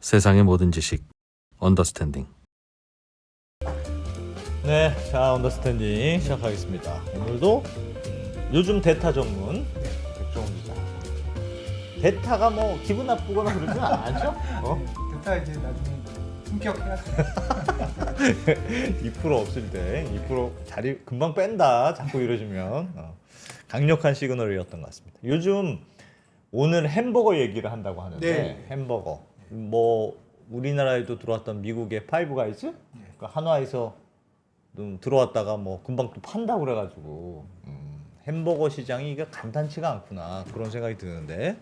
세상의 모든 지식 언더스탠딩. 네, 자 언더스탠딩 시작하겠습니다. 오늘도 요즘 대타 전문 백종원 기자. 대타가 뭐 기분 나쁘거나 그러진 않죠? 대타 이제 나중에 품격해야죠. 2% 없을 때 2% 자리 금방 뺀다. 자꾸 이러시면 강력한 시그널이었던 것 같습니다. 요즘 오늘 햄버거 얘기를 한다고 하는데 네. 햄버거 뭐 우리나라에도 들어왔던 미국의 파이브가이즈 그러니까 한화에서 좀 들어왔다가 뭐 금방 또 판다고 그래가지고 햄버거 시장이 이게 간단치가 않구나 그런 생각이 드는데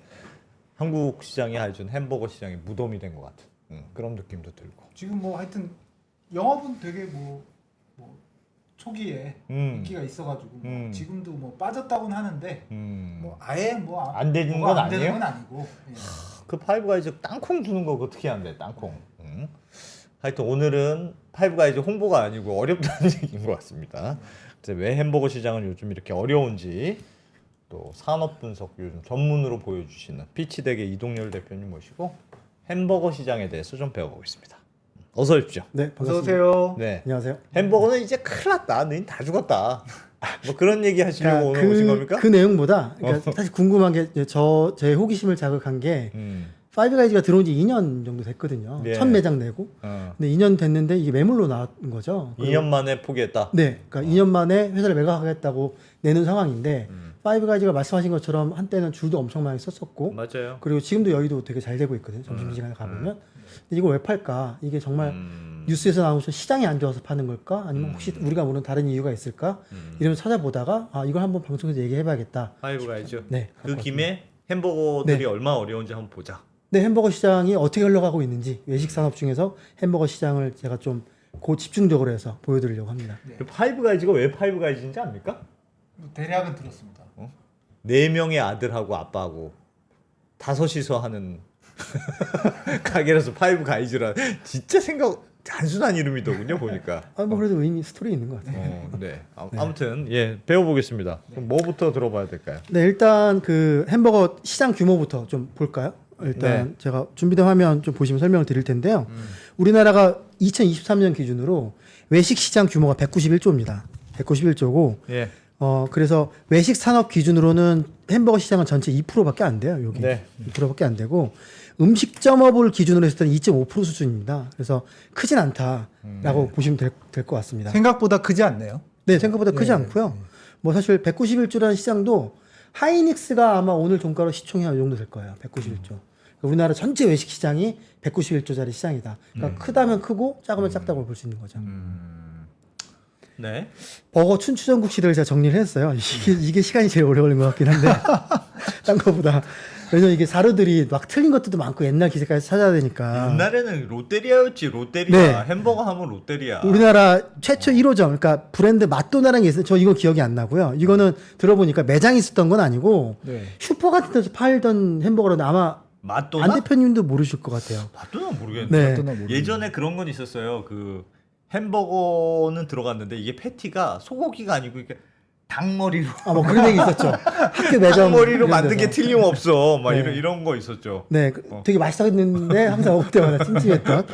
한국 시장이 아주 햄버거 시장이 무덤이 된 것 같은 그런 느낌도 들고 지금 뭐 하여튼 영업은 되게 뭐 초기에 인기가 있어가지고 뭐 지금도 뭐 빠졌다고는 하는데 뭐 아예 뭐 안 되는 뭐가 건 안 되는 아니에요? 건 아니고. 예. 그 파이브가이즈 땅콩 주는 거 어떻게 한대 땅콩. 하여튼 오늘은 파이브가이즈 홍보가 아니고 어렵다는 얘기인 것 같습니다. 그래서 왜 햄버거 시장은 요즘 이렇게 어려운지 또 산업 분석 요즘 전문으로 보여주시는 피치덱의 이동열 대표님 모시고 햄버거 시장에 대해서 좀 배워보겠습니다. 어서 오십시오. 네, 어서 반갑습니다. 오세요. 네. 안녕하세요. 햄버거는 이제 큰일 났다. 너희 다 죽었다. 뭐 그런 얘기 하시려고 그러니까 오늘 오신 겁니까? 그 내용보다 그러니까 사실 궁금한 게 제 호기심을 자극한 게 파이브가이즈가 들어온 지 2년 정도 됐거든요. 예. 첫 매장 내고. 근데 2년 됐는데 이게 매물로 나온 거죠. 2년 만에 포기했다. 네, 그러니까 2년 만에 회사를 매각하겠다고 내는 상황인데 파이브가이즈가 말씀하신 것처럼 한때는 줄도 엄청 많이 썼었고 맞아요. 그리고 지금도 여의도 되게 잘 되고 있거든요. 점심시간에 가보면. 근데 이거 왜 팔까? 이게 정말 뉴스에서 나오는 시장이 안 좋아서 파는 걸까? 아니면 혹시 우리가 모르는 다른 이유가 있을까? 이러면서 찾아보다가 이걸 한번 방송에서 얘기해봐야겠다. 파이브가이즈. 네. 그 김에 햄버거들이 네. 얼마나 어려운지 한번 보자. 네, 햄버거 시장이 어떻게 흘러가고 있는지 외식 산업 중에서 햄버거 시장을 제가 좀 집중적으로 해서 보여드리려고 합니다. 네. 그 파이브가이즈가 왜 파이브가이즈인지 압니까? 뭐 대략은 들었습니다. 4명의 아들하고 아빠하고 다섯이서 하는 가게라서 파이브가이즈라 진짜 생각 단순한 이름이더군요 보니까. 뭐 그래도 의미 스토리 있는 것 같아요. 네. 아무튼 예 배워보겠습니다. 그럼 뭐부터 들어봐야 될까요? 네, 일단 그 햄버거 시장 규모부터 좀 볼까요? 일단 네. 제가 준비된 화면 좀 보시면 설명을 드릴 텐데요. 우리나라가 2023년 기준으로 외식 시장 규모가 191조입니다. 191조고 예. 그래서 외식 산업 기준으로는 햄버거 시장은 전체 2%밖에 안 돼요. 여기 네. 2%밖에 안 되고 음식점업을 기준으로 했을 때는 2.5% 수준입니다. 그래서 크진 않다라고 보시면 될 것 같습니다. 생각보다 크지 않네요. 네, 생각보다 크지 예, 않고요. 뭐 사실 191조라는 시장도 하이닉스가 아마 오늘 종가로 시총이 이 정도 될 거예요. 191조. 그러니까 우리나라 전체 외식 시장이 191조짜리 시장이다. 그러니까 크다면 크고 작으면 작다고 볼 수 있는 거죠. 네. 버거 춘추전국 시대를 제가 정리를 했어요. 이게 시간이 제일 오래 걸린 것 같긴 한데 딴 거보다. 왜냐면 이게 사료들이 막 틀린 것들도 많고 옛날 기세까지 찾아야 되니까. 옛날에는 롯데리아였지 롯데리아. 네. 햄버거 하면 롯데리아. 우리나라 최초 1호점, 그러니까 브랜드 맛도나라는 게 있어요. 저 이거 기억이 안 나고요. 이거는 들어보니까 매장이 있었던 건 아니고 네. 슈퍼 같은 데서 팔던 햄버거라는데 아마 맛도나? 안 대표님도 모르실 것 같아요. 맛도나 모르겠네. 네. 맛도나 모르겠네. 예전에 그런 건 있었어요. 그 햄버거는 들어갔는데 이게 패티가 소고기가 아니고 이렇게 닭머리로 뭐 그런 얘기 있었죠. 학교 매점 닭머리로 이런 만든 게 데서. 틀림없어. 막 네. 이런 거 있었죠. 네, 되게 맛있었는데 항상 먹을 때마다 찜찜했던.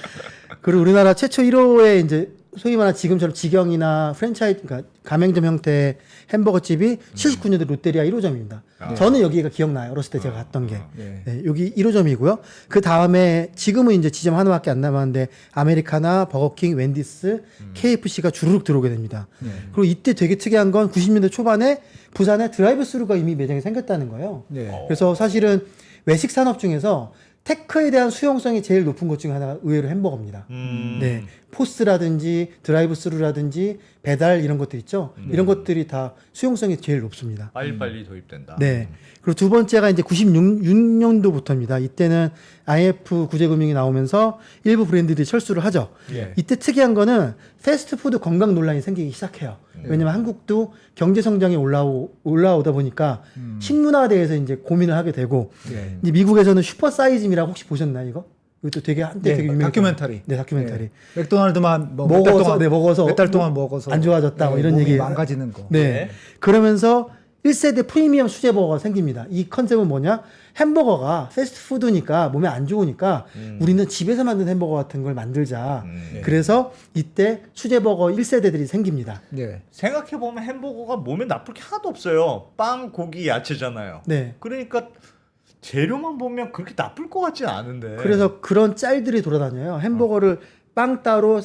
그리고 우리나라 최초 1호의 이제 소위 말하는 지금처럼 직영이나 프랜차이즈, 그러니까 가맹점 형태의 햄버거 집이 79년도 롯데리아 1호점입니다. 저는 여기가 기억나요. 어렸을 때 제가 갔던 게. 네. 네, 여기 1호점이고요. 그 다음에 지금은 이제 지점 하나밖에 안 남았는데 아메리카나, 버거킹, 웬디스, KFC가 주르륵 들어오게 됩니다. 그리고 이때 되게 특이한 건 90년대 초반에 부산에 드라이브 스루가 이미 매장이 생겼다는 거예요. 네. 그래서 사실은 외식 산업 중에서 테크에 대한 수용성이 제일 높은 것 중에 하나가 의외로 햄버거입니다. 네, 포스라든지 드라이브 스루라든지 배달 이런 것들 있죠. 이런 것들이 다 수용성이 제일 높습니다. 빨리빨리 도입된다. 네. 그리고 두 번째가 이제 96년도부터입니다. 이때는 IF 구제금융이 나오면서 일부 브랜드들이 철수를 하죠. 예. 이때 특이한 거는 패스트푸드 건강 논란이 생기기 시작해요. 왜냐면 한국도 경제 성장이 올라오다 보니까 식문화에 대해서 이제 고민을 하게 되고 네. 이제 미국에서는 슈퍼 사이즈미라고 혹시 보셨나요, 이거? 이것도 되게 한때 네, 되게 유명했던 다큐멘터리. 네, 다큐멘터리. 맥도날드만 뭐 먹어서 몇 달 동안 뭐 먹어서 안 좋아졌다 뭐 이런 몸이 얘기 망가지는 거. 네. 네. 그러면서 1세대 프리미엄 수제버거가 생깁니다. 이 컨셉은 뭐냐? 햄버거가 패스트푸드니까 몸에 안 좋으니까 우리는 집에서 만든 햄버거 같은 걸 만들자. 그래서 이때 수제버거 1세대들이 생깁니다. 네. 생각해보면 햄버거가 몸에 나쁠 게 하나도 없어요. 빵, 고기, 야채잖아요. 네. 그러니까 재료만 보면 그렇게 나쁠 것 같지 않은데. 그래서 그런 짤들이 돌아다녀요. 햄버거를 빵 따로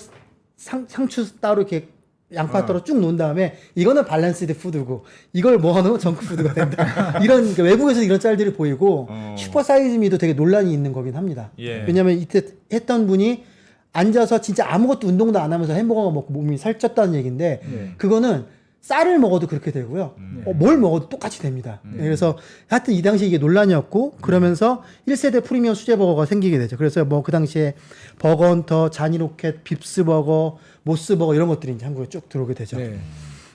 상추 따로 이렇게 양파 따로 쭉 놓은 다음에 이거는 밸런스드 푸드고 이걸 모아놓으면 정크푸드가 된다. 이런 그러니까 외국에서 이런 짤들이 보이고 슈퍼 사이즈미도 되게 논란이 있는 거긴 합니다. 예. 왜냐하면 이때 했던 분이 앉아서 진짜 아무것도 운동도 안 하면서 햄버거 먹고 몸이 살쪘다는 얘기인데 그거는 쌀을 먹어도 그렇게 되고요. 뭘 먹어도 똑같이 됩니다. 그래서 하여튼 이 당시에 이게 논란이었고 그러면서 1세대 프리미엄 수제버거가 생기게 되죠. 그래서 뭐 그 당시에 버거헌터, 자니로켓, 빕스버거, 모스버거 이런 것들이 이제 한국에 쭉 들어오게 되죠. 네.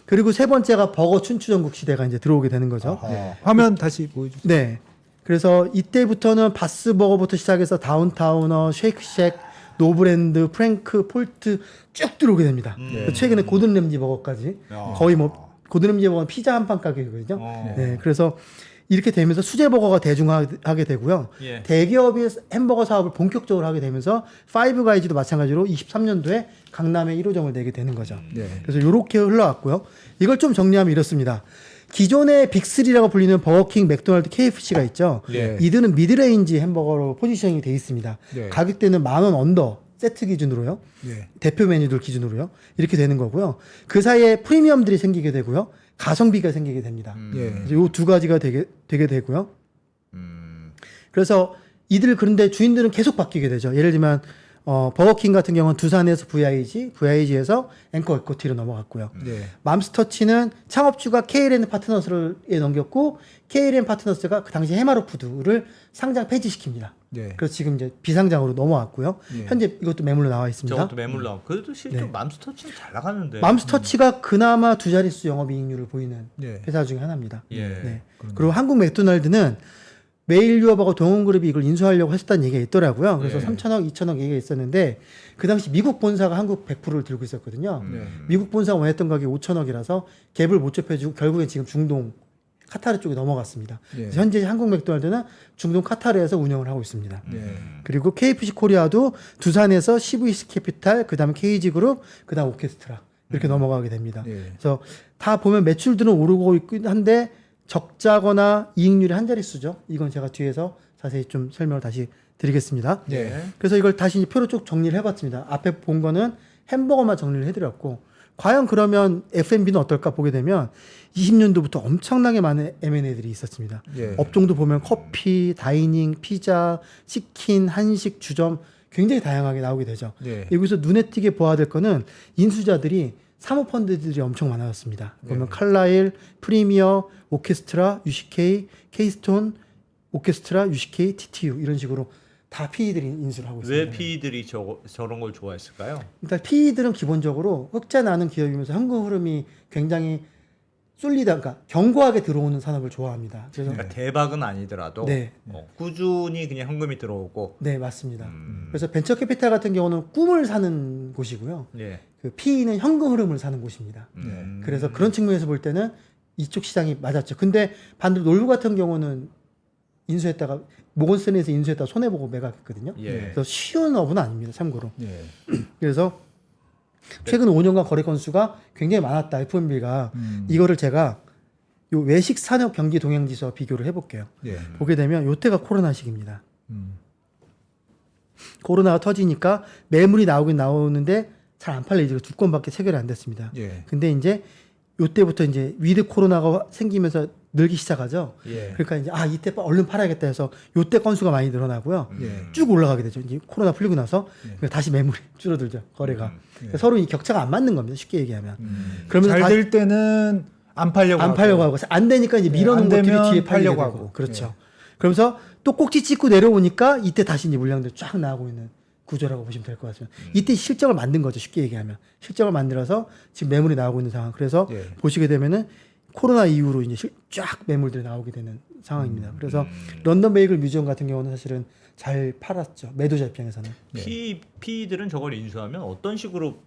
그리고 세 번째가 버거 춘추전국 시대가 이제 들어오게 되는 거죠. 네. 화면 다시 보여주세요. 네. 그래서 이때부터는 바스버거부터 시작해서 다운타우너, 쉐이크쉑, 노브랜드, 프랭크, 폴트 쭉 들어오게 됩니다. 최근에 고든 램지 버거까지 거의 뭐 고든 램지 버거는 피자 한 판 가격이거든요. 네. 그래서 이렇게 되면서 수제버거가 대중화하게 되고요. 예. 대기업이 햄버거 사업을 본격적으로 하게 되면서 파이브가이즈도 마찬가지로 23년도에 강남에 1호점을 내게 되는 거죠. 네. 그래서 이렇게 흘러왔고요. 이걸 좀 정리하면 이렇습니다. 기존의 빅3라고 불리는 버거킹, 맥도날드, KFC가 있죠. 네. 이들은 미드레인지 햄버거로 포지셔닝이 돼 있습니다. 네. 가격대는 10,000원 언더 세트 기준으로요. 네. 대표 메뉴들 기준으로요. 이렇게 되는 거고요. 그 사이에 프리미엄들이 생기게 되고요. 가성비가 생기게 됩니다. 예. 이 두 가지가 되게 되고요. 그래서 이들 그런데 주인들은 계속 바뀌게 되죠. 예를 들면 버거킹 같은 경우는 두산에서 VIG에서 앵커 에코티로 넘어갔고요. 네. 맘스터치는 창업주가 KLN 파트너스에 넘겼고 KLN 파트너스가 그 당시 해마로푸드를 상장 폐지시킵니다. 네. 그래서 지금 이제 비상장으로 넘어왔고요. 예. 현재 이것도 매물로 나와 있습니다. 저것도 매물 나오고. 그래도 실제 네. 맘스터치는 잘 나가는데. 맘스터치가 그나마 두 자릿수 영업이익률을 보이는 네. 회사 중에 하나입니다. 예. 네. 그리고 한국 맥도날드는 메일 유업하고 동원그룹이 이걸 인수하려고 했었다는 얘기가 있더라고요. 그래서 예. 3천억, 2천억 얘기가 있었는데 그 당시 미국 본사가 한국 100%를 들고 있었거든요. 네. 미국 본사가 원했던 가격이 5천억이라서 갭을 못 좁혀주고 결국엔 지금 중동 카타르 쪽에 넘어갔습니다. 예. 그래서 현재 한국 맥도날드는 중동 카타르에서 운영을 하고 있습니다. 네. 그리고 KFC 코리아도 두산에서 CVC 캐피탈, 그 다음에 KG그룹, 그 다음 오케스트라 이렇게 넘어가게 됩니다. 예. 그래서 다 보면 매출들은 오르고 있긴 한데 적자거나 이익률이 한 자릿수죠. 이건 제가 뒤에서 자세히 좀 설명을 다시 드리겠습니다. 네. 그래서 이걸 다시 이제 표로 쭉 정리를 해봤습니다. 앞에 본 거는 햄버거만 정리를 해드렸고 과연 그러면 F&B는 어떨까 보게 되면 20년도부터 엄청나게 많은 M&A들이 있었습니다. 예. 업종도 보면 커피, 다이닝, 피자, 치킨, 한식, 주점 굉장히 다양하게 나오게 되죠. 예. 여기서 눈에 띄게 보아야 될 거는 인수자들이 사모펀드들이 엄청 많아졌습니다. 그러면 칼라일, 프리미어, 오케스트라, UCK, 케이스톤, 오케스트라, UCK, TTU 이런 식으로 다 PE들이 인수를 하고 있습니다. 왜 PE들이 저런 걸 좋아했을까요? 일단 PE들은 기본적으로 흑자 나는 기업이면서 현금 흐름이 굉장히 쏠리다, 그러니까 견고하게 들어오는 산업을 좋아합니다. 그래서 그러니까 대박은 아니더라도 네. 꾸준히 그냥 현금이 들어오고. 네, 맞습니다. 그래서 벤처 캐피탈 같은 경우는 꿈을 사는 곳이고요. 예. 그 PE는 현금 흐름을 사는 곳입니다. 그래서 그런 측면에서 볼 때는 이쪽 시장이 맞았죠. 근데 반대로 놀부 같은 경우는 인수했다가 모건스탠리에서 인수했다가 손해보고 매각했거든요. 예. 그래서 쉬운 업은 아닙니다. 참고로. 예. 그래서 최근 5년간 거래 건수가 굉장히 많았다. F&B가 이거를 제가 요 외식 산업 경기 동향 지수와 비교를 해볼게요. 예. 보게 되면 요때가 코로나 시기입니다. 코로나가 터지니까 매물이 나오긴 나오는데 잘 안 팔리죠. 두 건밖에 체결이 안 됐습니다. 예. 근데 이제 요때부터 이제 위드 코로나가 생기면서 늘기 시작하죠. 예. 그러니까 이제 이때 얼른 팔아야겠다 해서 요때 건수가 많이 늘어나고요. 예. 쭉 올라가게 되죠. 이제 코로나 풀리고 나서 그러니까 다시 매물이 줄어들죠. 거래가. 그러니까 서로 이 격차가 안 맞는 겁니다. 쉽게 얘기하면. 그러면서 잘 될 때는 안 팔려고 안 팔려고 하고 안 되니까 이제 밀어놓은 안 것들이 되면 뒤에 팔려고 팔려고 하고. 하고. 그렇죠. 그러면서 또 꼭지 찍고 내려오니까 이때 다시 이제 물량들이 쫙 나오고 있는 구조라고 보시면 될 것 같습니다. 이때 실적을 만든 거죠. 쉽게 얘기하면. 실적을 만들어서 지금 매물이 나오고 있는 상황. 그래서 예. 보시게 되면은 코로나 이후로 이제 쫙 매물들이 나오게 되는 상황입니다. 그래서 런던 베이글 뮤지엄 같은 경우는 사실은 잘 팔았죠. 매도자 입장에서는. PE들은 저걸 인수하면 어떤 식으로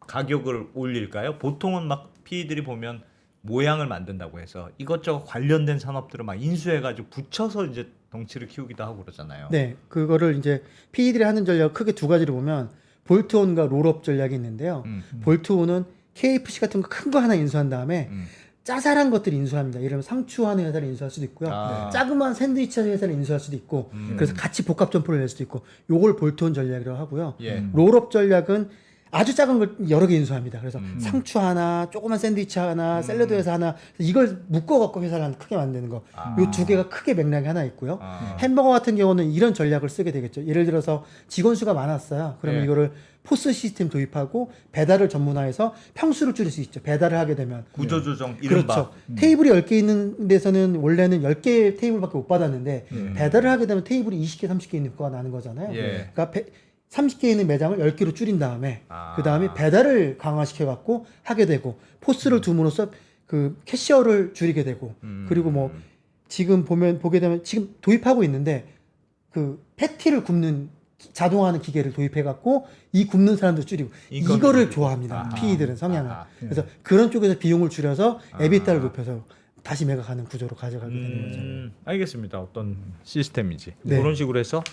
가격을 올릴까요? 보통은 막 PE들이 보면 모양을 만든다고 해서 이것저것 관련된 산업들을 막 인수해가지고 붙여서 이제 덩치를 키우기도 하고 그러잖아요. 네, 그거를 이제 PE들이 하는 전략 크게 두 가지로 보면 볼트온과 롤업 전략이 있는데요. 볼트온은 KFC 같은 거 큰 거 하나 인수한 다음에 짜잘한 것들을 인수합니다. 예를 들면 상추하는 회사를 인수할 수도 있고요. 아. 자그마한 샌드위치 하는 회사를 인수할 수도 있고 그래서 같이 복합 점포를 낼 수도 있고 요걸 볼트온 전략이라고 하고요. 예. 롤업 전략은 아주 작은 걸 여러 개 인수합니다. 그래서 상추 하나, 조그만 샌드위치 하나, 샐러드 회사 하나 이걸 묶어갖고 회사를 하나 크게 만드는 거. 요 두 개가 크게 맥락이 하나 있고요. 햄버거 같은 경우는 이런 전략을 쓰게 되겠죠. 예를 들어서 직원 수가 많았어요. 그러면 예. 이거를 포스 시스템 도입하고 배달을 전문화해서 평수를 줄일 수 있죠. 배달을 하게 되면. 구조조정 이른바 그렇죠. 테이블이 10개 있는 데서는 원래는 10개 테이블밖에 못 받았는데 배달을 하게 되면 테이블이 20개, 30개 있는 효과가 나는 거잖아요. 예. 그러니까 30개 있는 매장을 10개로 줄인 다음에 아. 그 다음에 배달을 강화시켜 갖고 하게 되고 포스를 둠으로써 그 캐시어를 줄이게 되고 그리고 뭐 지금 보게 되면 지금 도입하고 있는데 그 패티를 굽는 자동화하는 기계를 도입해 갖고 이 굽는 사람도 줄이고 이거를 좋아합니다. PE들은 성향을. 아하. 그래서 그런 쪽에서 비용을 줄여서 에비타를 높여서 다시 매각하는 구조로 가져가게 되는 거죠. 알겠습니다. 어떤 시스템인지 네. 그런 식으로 해서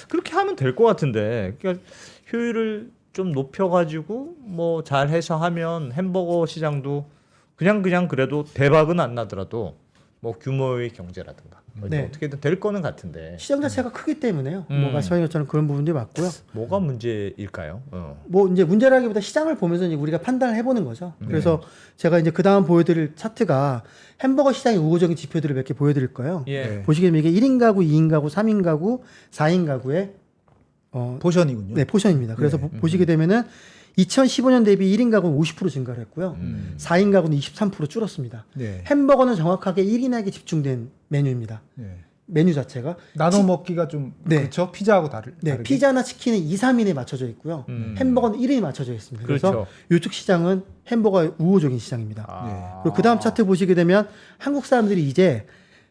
그렇게 하면 될 것 같은데 그러니까 효율을 좀 높여가지고 뭐 잘 해서 하면 햄버거 시장도 그냥 그래도 대박은 안 나더라도 뭐 규모의 경제라든가 뭐 네. 어떻게든 될 거는 같은데 시장 자체가 크기 때문에요. 뭐 말씀하신 것처럼 그런 부분들이 맞고요. 뭐가 문제일까요? 뭐 이제 문제라기보다 시장을 보면서 이제 우리가 판단을 해보는 거죠. 그래서 제가 이제 그 다음 보여드릴 차트가 햄버거 시장의 우호적인 지표들을 몇 개 보여드릴 거예요. 예. 보시게 되면 이게 1인 가구, 2인 가구, 3인 가구, 4인 가구의 포션이군요. 네, 포션입니다. 그래서 보시게 되면은 2015년 대비 1인 가구는 50% 증가를 했고요. 4인 가구는 23% 줄었습니다. 네. 햄버거는 정확하게 1인에게 집중된 메뉴입니다. 네. 메뉴 자체가 나눠 먹기가 좀 네. 그렇죠. 피자하고 다르게. 네, 피자나 치킨은 2, 3인에 맞춰져 있고요. 햄버거는 1인에 맞춰져 있습니다. 그래서 그렇죠. 이쪽 시장은 햄버거의 우호적인 시장입니다. 아. 그리고 그 다음 차트 보시게 되면 한국 사람들이 이제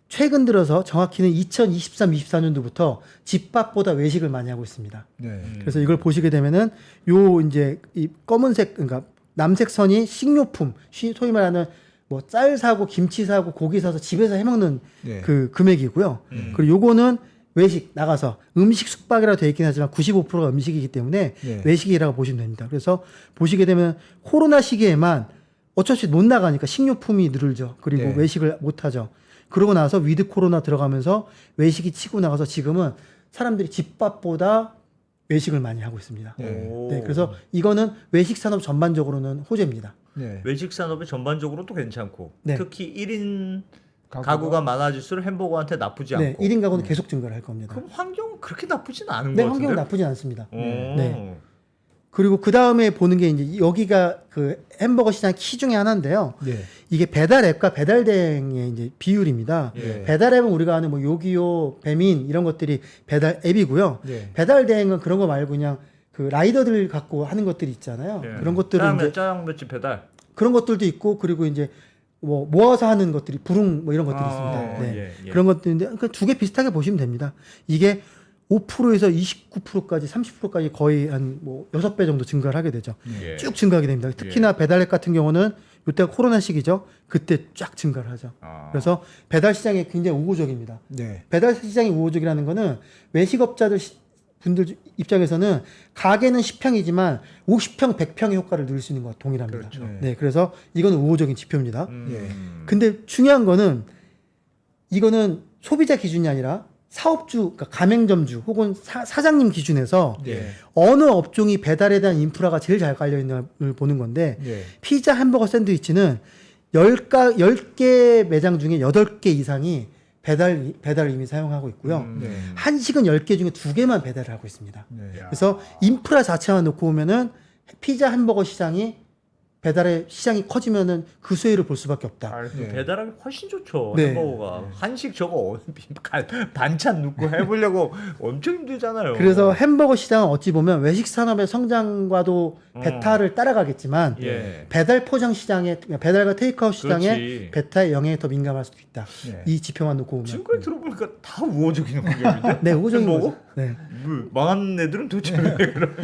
최근 들어서 정확히는 2023, 24년도부터 집밥보다 외식을 많이 하고 있습니다. 네. 그래서 이걸 보시게 되면은 요 이제 이 검은색 그러니까 남색 선이 식료품, 소위 말하는 뭐 쌀 사고 김치 사고 고기 사서 집에서 해 먹는 네. 그 금액이고요. 그리고 요거는 외식 나가서 음식 숙박이라고 되어 있긴 하지만 95%가 음식이기 때문에 네. 외식이라고 보시면 됩니다. 그래서 보시게 되면 코로나 시기에만 어쩔 수 없이 못 나가니까 식료품이 늘죠. 그리고 네. 외식을 못 하죠. 그러고 나서 위드 코로나 들어가면서 외식이 치고 나가서 지금은 사람들이 집밥보다 외식을 많이 하고 있습니다. 네. 오. 네, 그래서 이거는 외식 산업 전반적으로는 호재입니다. 네. 외식 산업이 전반적으로도 괜찮고 네. 특히 1인 가구가 많아질수록 햄버거한테 나쁘지 네, 않고 1인 가구는 계속 증가를 할 겁니다. 그럼 환경은 그렇게 나쁘진 않은 네, 것 같은데. 환경은 나쁘진 않습니다. 오. 네. 그리고 그 다음에 보는 게 이제 여기가 그 햄버거 시장 키 중에 하나인데요. 네. 이게 배달 앱과 배달 대행의 이제 비율입니다. 예. 배달 앱은 우리가 아는 뭐 요기요, 배민 이런 것들이 배달 앱이고요. 네. 배달 대행은 그런 거 말고 그냥 그 라이더들 갖고 하는 것들이 있잖아요. 예. 그런 것들은 이제 짜장 몇집 배달. 그런 것들도 있고 그리고 이제 뭐 모아서 하는 것들이 부릉 뭐 이런 것들이 있습니다. 네. 예, 예. 그런 것들인데 그 두 개 비슷하게 보시면 됩니다. 이게 5%에서 29%까지 30%까지 거의 한 뭐 6배 정도 증가를 하게 되죠. 예. 쭉 증가하게 됩니다. 특히나 배달앱 같은 경우는 이때가 코로나 시기죠. 그때 쫙 증가를 하죠. 아. 그래서 배달 시장이 굉장히 우호적입니다. 네. 배달 시장이 우호적이라는 거는 외식업자들 분들 입장에서는 가게는 10평이지만 50평, 100평의 효과를 누릴 수 있는 것과 동일합니다. 그렇죠. 네, 그래서 이건 우호적인 지표입니다. 예. 근데 중요한 거는 이거는 소비자 기준이 아니라 사업주, 그러니까 가맹점주 혹은 사장님 기준에서 네. 어느 업종이 배달에 대한 인프라가 제일 잘 깔려 있는가를 보는 건데 네. 피자, 햄버거, 샌드위치는 10개 매장 중에 8개 이상이 배달을 이미 사용하고 있고요. 네. 한식은 10개 중에 2개만 배달을 하고 있습니다. 네. 그래서 인프라 자체만 놓고 보면은 피자, 햄버거 시장이 배달의 시장이 커지면은 그 수혜를 볼 수밖에 없다. 그 배달하기 훨씬 좋죠. 네. 햄버거가 한식 저거 반찬 넣고 해보려고 엄청 힘들잖아요. 그래서 햄버거 시장은 어찌 보면 외식 산업의 성장과도 배타를 따라가겠지만 예. 배달 포장 시장에 배달과 테이크아웃 시장에 그렇지. 배타의 영향이 더 민감할 수도 있다. 네. 이 지표만 놓고 보면. 지금까지 들어보니까 다 우호적인 환경인데. 네, 우호적인 햄버거? 거죠. 네. 뭐, 망한 애들은 도대체 왜 그런?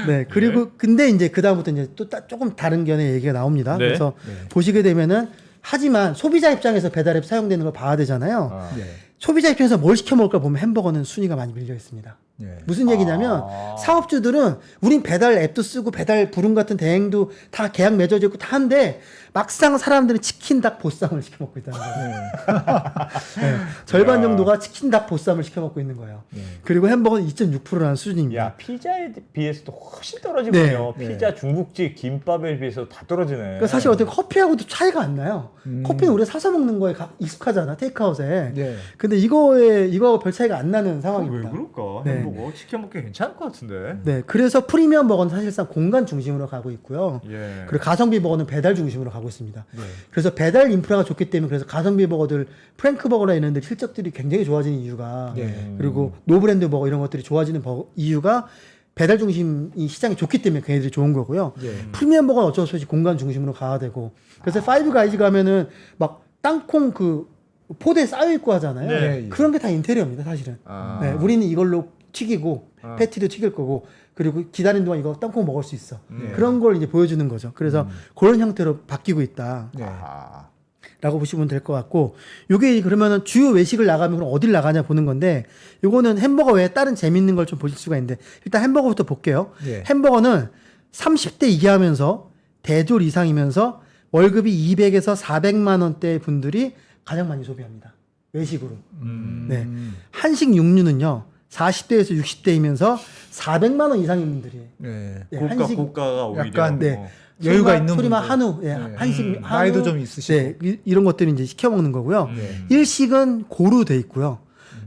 네. 그리고 근데 이제 그 다음부터 이제 또 조금 다른 견해 얘기가 나옵니다. 네. 그래서 보시게 되면은 하지만 소비자 입장에서 배달앱 사용되는 걸 봐야 되잖아요. 아. 네. 소비자 입장에서 뭘 시켜 먹을까 보면 햄버거는 순위가 많이 밀려 있습니다. 네. 무슨 얘기냐면 사업주들은 우린 배달 앱도 쓰고 배달 부름 같은 대행도 다 계약 맺어져 있고 다 한데 막상 사람들은 치킨 닭 보쌈을 시켜 먹고 있다는 거예요. 네. 절반 정도가 치킨 닭 보쌈을 시켜 먹고 있는 거예요. 그리고 햄버거는 2.6%라는 수준입니다. 야 피자에 비해서도 훨씬 떨어지군요. 네. 피자, 중국집, 김밥에 비해서 다 떨어지네. 그러니까 사실 어떻게 커피하고도 차이가 안 나요. 커피는 우리가 사서 먹는 거에 익숙하잖아, 테이크아웃에. 네. 근데 이거하고 별 차이가 안 나는 왜 상황입니다. 그럴까? 네. 햄버거 시켜 먹기 괜찮을 것 같은데. 네, 그래서 프리미엄 버거는 사실상 공간 중심으로 가고 있고요. 예. 그리고 가성비 버거는 배달 중심으로 가고 있습니다. 네. 그래서 배달 인프라가 좋기 때문에 그래서 가성비 버거들, 프랭크 버거나 이런 데 실적들이 굉장히 좋아지는 이유가 네. 그리고 노브랜드 버거 이런 것들이 좋아지는 이유가 배달 중심이 시장이 좋기 때문에 걔네들이 좋은 거고요. 프리미엄 버거는 어쩔 수 없이 공간 중심으로 가야 되고 그래서 파이브 가이즈 가면은 막 땅콩 그 포대에 쌓여 있고 하잖아요. 네. 그런 게 다 인테리어입니다, 사실은. 아. 네, 우리는 이걸로 튀기고 패티도 튀길 거고 그리고 기다리는 동안 이거 땅콩 먹을 수 있어. 그런 걸 이제 보여주는 거죠. 그래서 그런 형태로 바뀌고 있다. 네. 아. 라고 보시면 될 것 같고 요게 그러면은 주요 외식을 나가면 그럼 어딜 나가냐 보는 건데 요거는 햄버거 외에 다른 재밌는 걸 좀 보실 수가 있는데 일단 햄버거부터 볼게요. 네. 햄버거는 30대 이하면서 대졸 이상이면서 월급이 200에서 400만 원대의 분들이 가장 많이 소비합니다. 외식으로. 네. 한식 육류는요. 40대에서 60대이면서 400만 원 이상인 분들이 네. 네, 고가가 오히려 약간, 네. 여유가 있는 소리마 분들. 한우, 예, 네. 한식 한우, 나이도 좀 있으시고. 네, 이런 것들을 이제 시켜 먹는 거고요. 네. 일식은 고루 돼 있고요.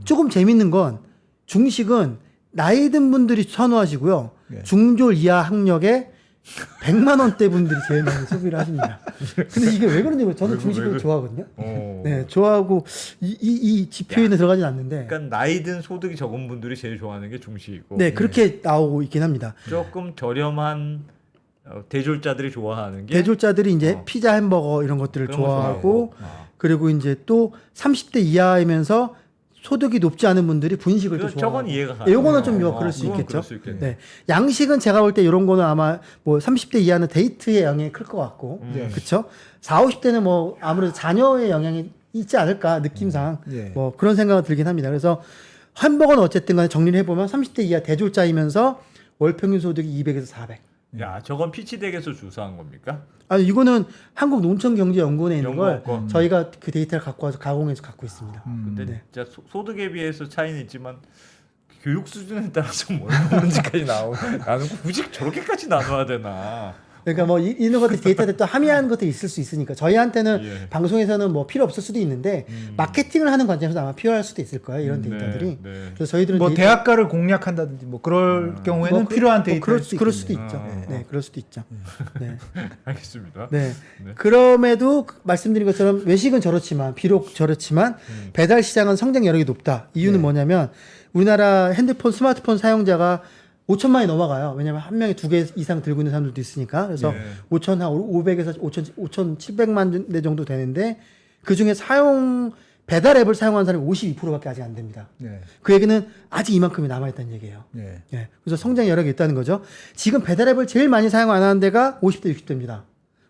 조금 재밌는 건 중식은 나이 든 분들이 선호하시고요. 네. 중졸 이하 학력에 100만 원대 분들이 제일 많이 소비를 하십니다. 근데 이게 왜 그런지 저는 중식을 좋아하거든요. 어. 네, 좋아하고 이 지표에는 들어가진 않는데. 그러니까 나이 든 소득이 적은 분들이 제일 좋아하는 게 중식이고. 네, 그렇게 나오고 있긴 합니다. 조금 저렴한 대졸자들이 좋아하는 게 대졸자들이 이제 어. 피자, 햄버거 이런 것들을 그런 거 좋아하고 좋아하고. 그리고 이제 또 30대 이하이면서 소득이 높지 않은 분들이 분식을 또 좋아하고. 저건 이해가 가. 네, 요거는 좀 그럴 수 그건 있겠죠. 그럴 수 있겠네. 네. 양식은 제가 볼 때 이런 거는 아마 뭐 30대 이하는 데이트의 영향이 클 것 같고. 네. 그렇죠? 40, 50대는 뭐 아무래도 자녀의 영향이 있지 않을까 느낌상 네. 뭐 그런 생각이 들긴 합니다. 그래서 햄버거는 어쨌든 간에 정리를 해 보면 30대 이하 대졸자이면서 월 평균 소득이 200에서 400. 야, 저건 피치덱에서 조사한 겁니까? 아니 이거는 한국농촌경제연구원에 있는 걸 연구원 거. 저희가 그 데이터를 갖고 와서 가공해서 갖고 있습니다. 근데 네. 진짜 소득에 비해서 차이는 있지만 교육 수준에 따라서 뭘 먹는지까지 나는 굳이 저렇게까지 나눠야 되나? 그러니까 뭐 이런 것들 데이터들 또 함의한 것들이 있을 수 있으니까 저희한테는 예. 방송에서는 뭐 필요 없을 수도 있는데 마케팅을 하는 관점에서 아마 필요할 수도 있을 거예요 이런 데이터들이. 네. 그래서 저희들은 뭐 데이터- 대학가를 공략한다든지 뭐 그럴 경우에는 뭐 그- 필요한 뭐 데이터 그럴 수도 있죠. 있겠네요. 네, 그럴 수도 있죠. 네. 알겠습니다. 네. 네. 그럼에도 말씀드린 것처럼 외식은 저렇지만 비록 저렇지만 배달 시장은 성장 여력이 높다. 이유는 네. 뭐냐면 우리나라 핸드폰, 스마트폰 사용자가 5천만이 넘어가요. 왜냐면 한 명이 2개 이상 들고 있는 사람들도 있으니까. 그래서 네. 5천 한 500에서 5,700만 대 정도 되는데 그 중에 배달 앱을 사용하는 사람이 52%밖에 아직 안 됩니다. 네. 그 얘기는 아직 이만큼이 남아있다는 얘기예요. 네. 예. 그래서 성장 여력이 있다는 거죠. 지금 배달 앱을 제일 많이 사용 안 하는 데가 50대, 60대입니다.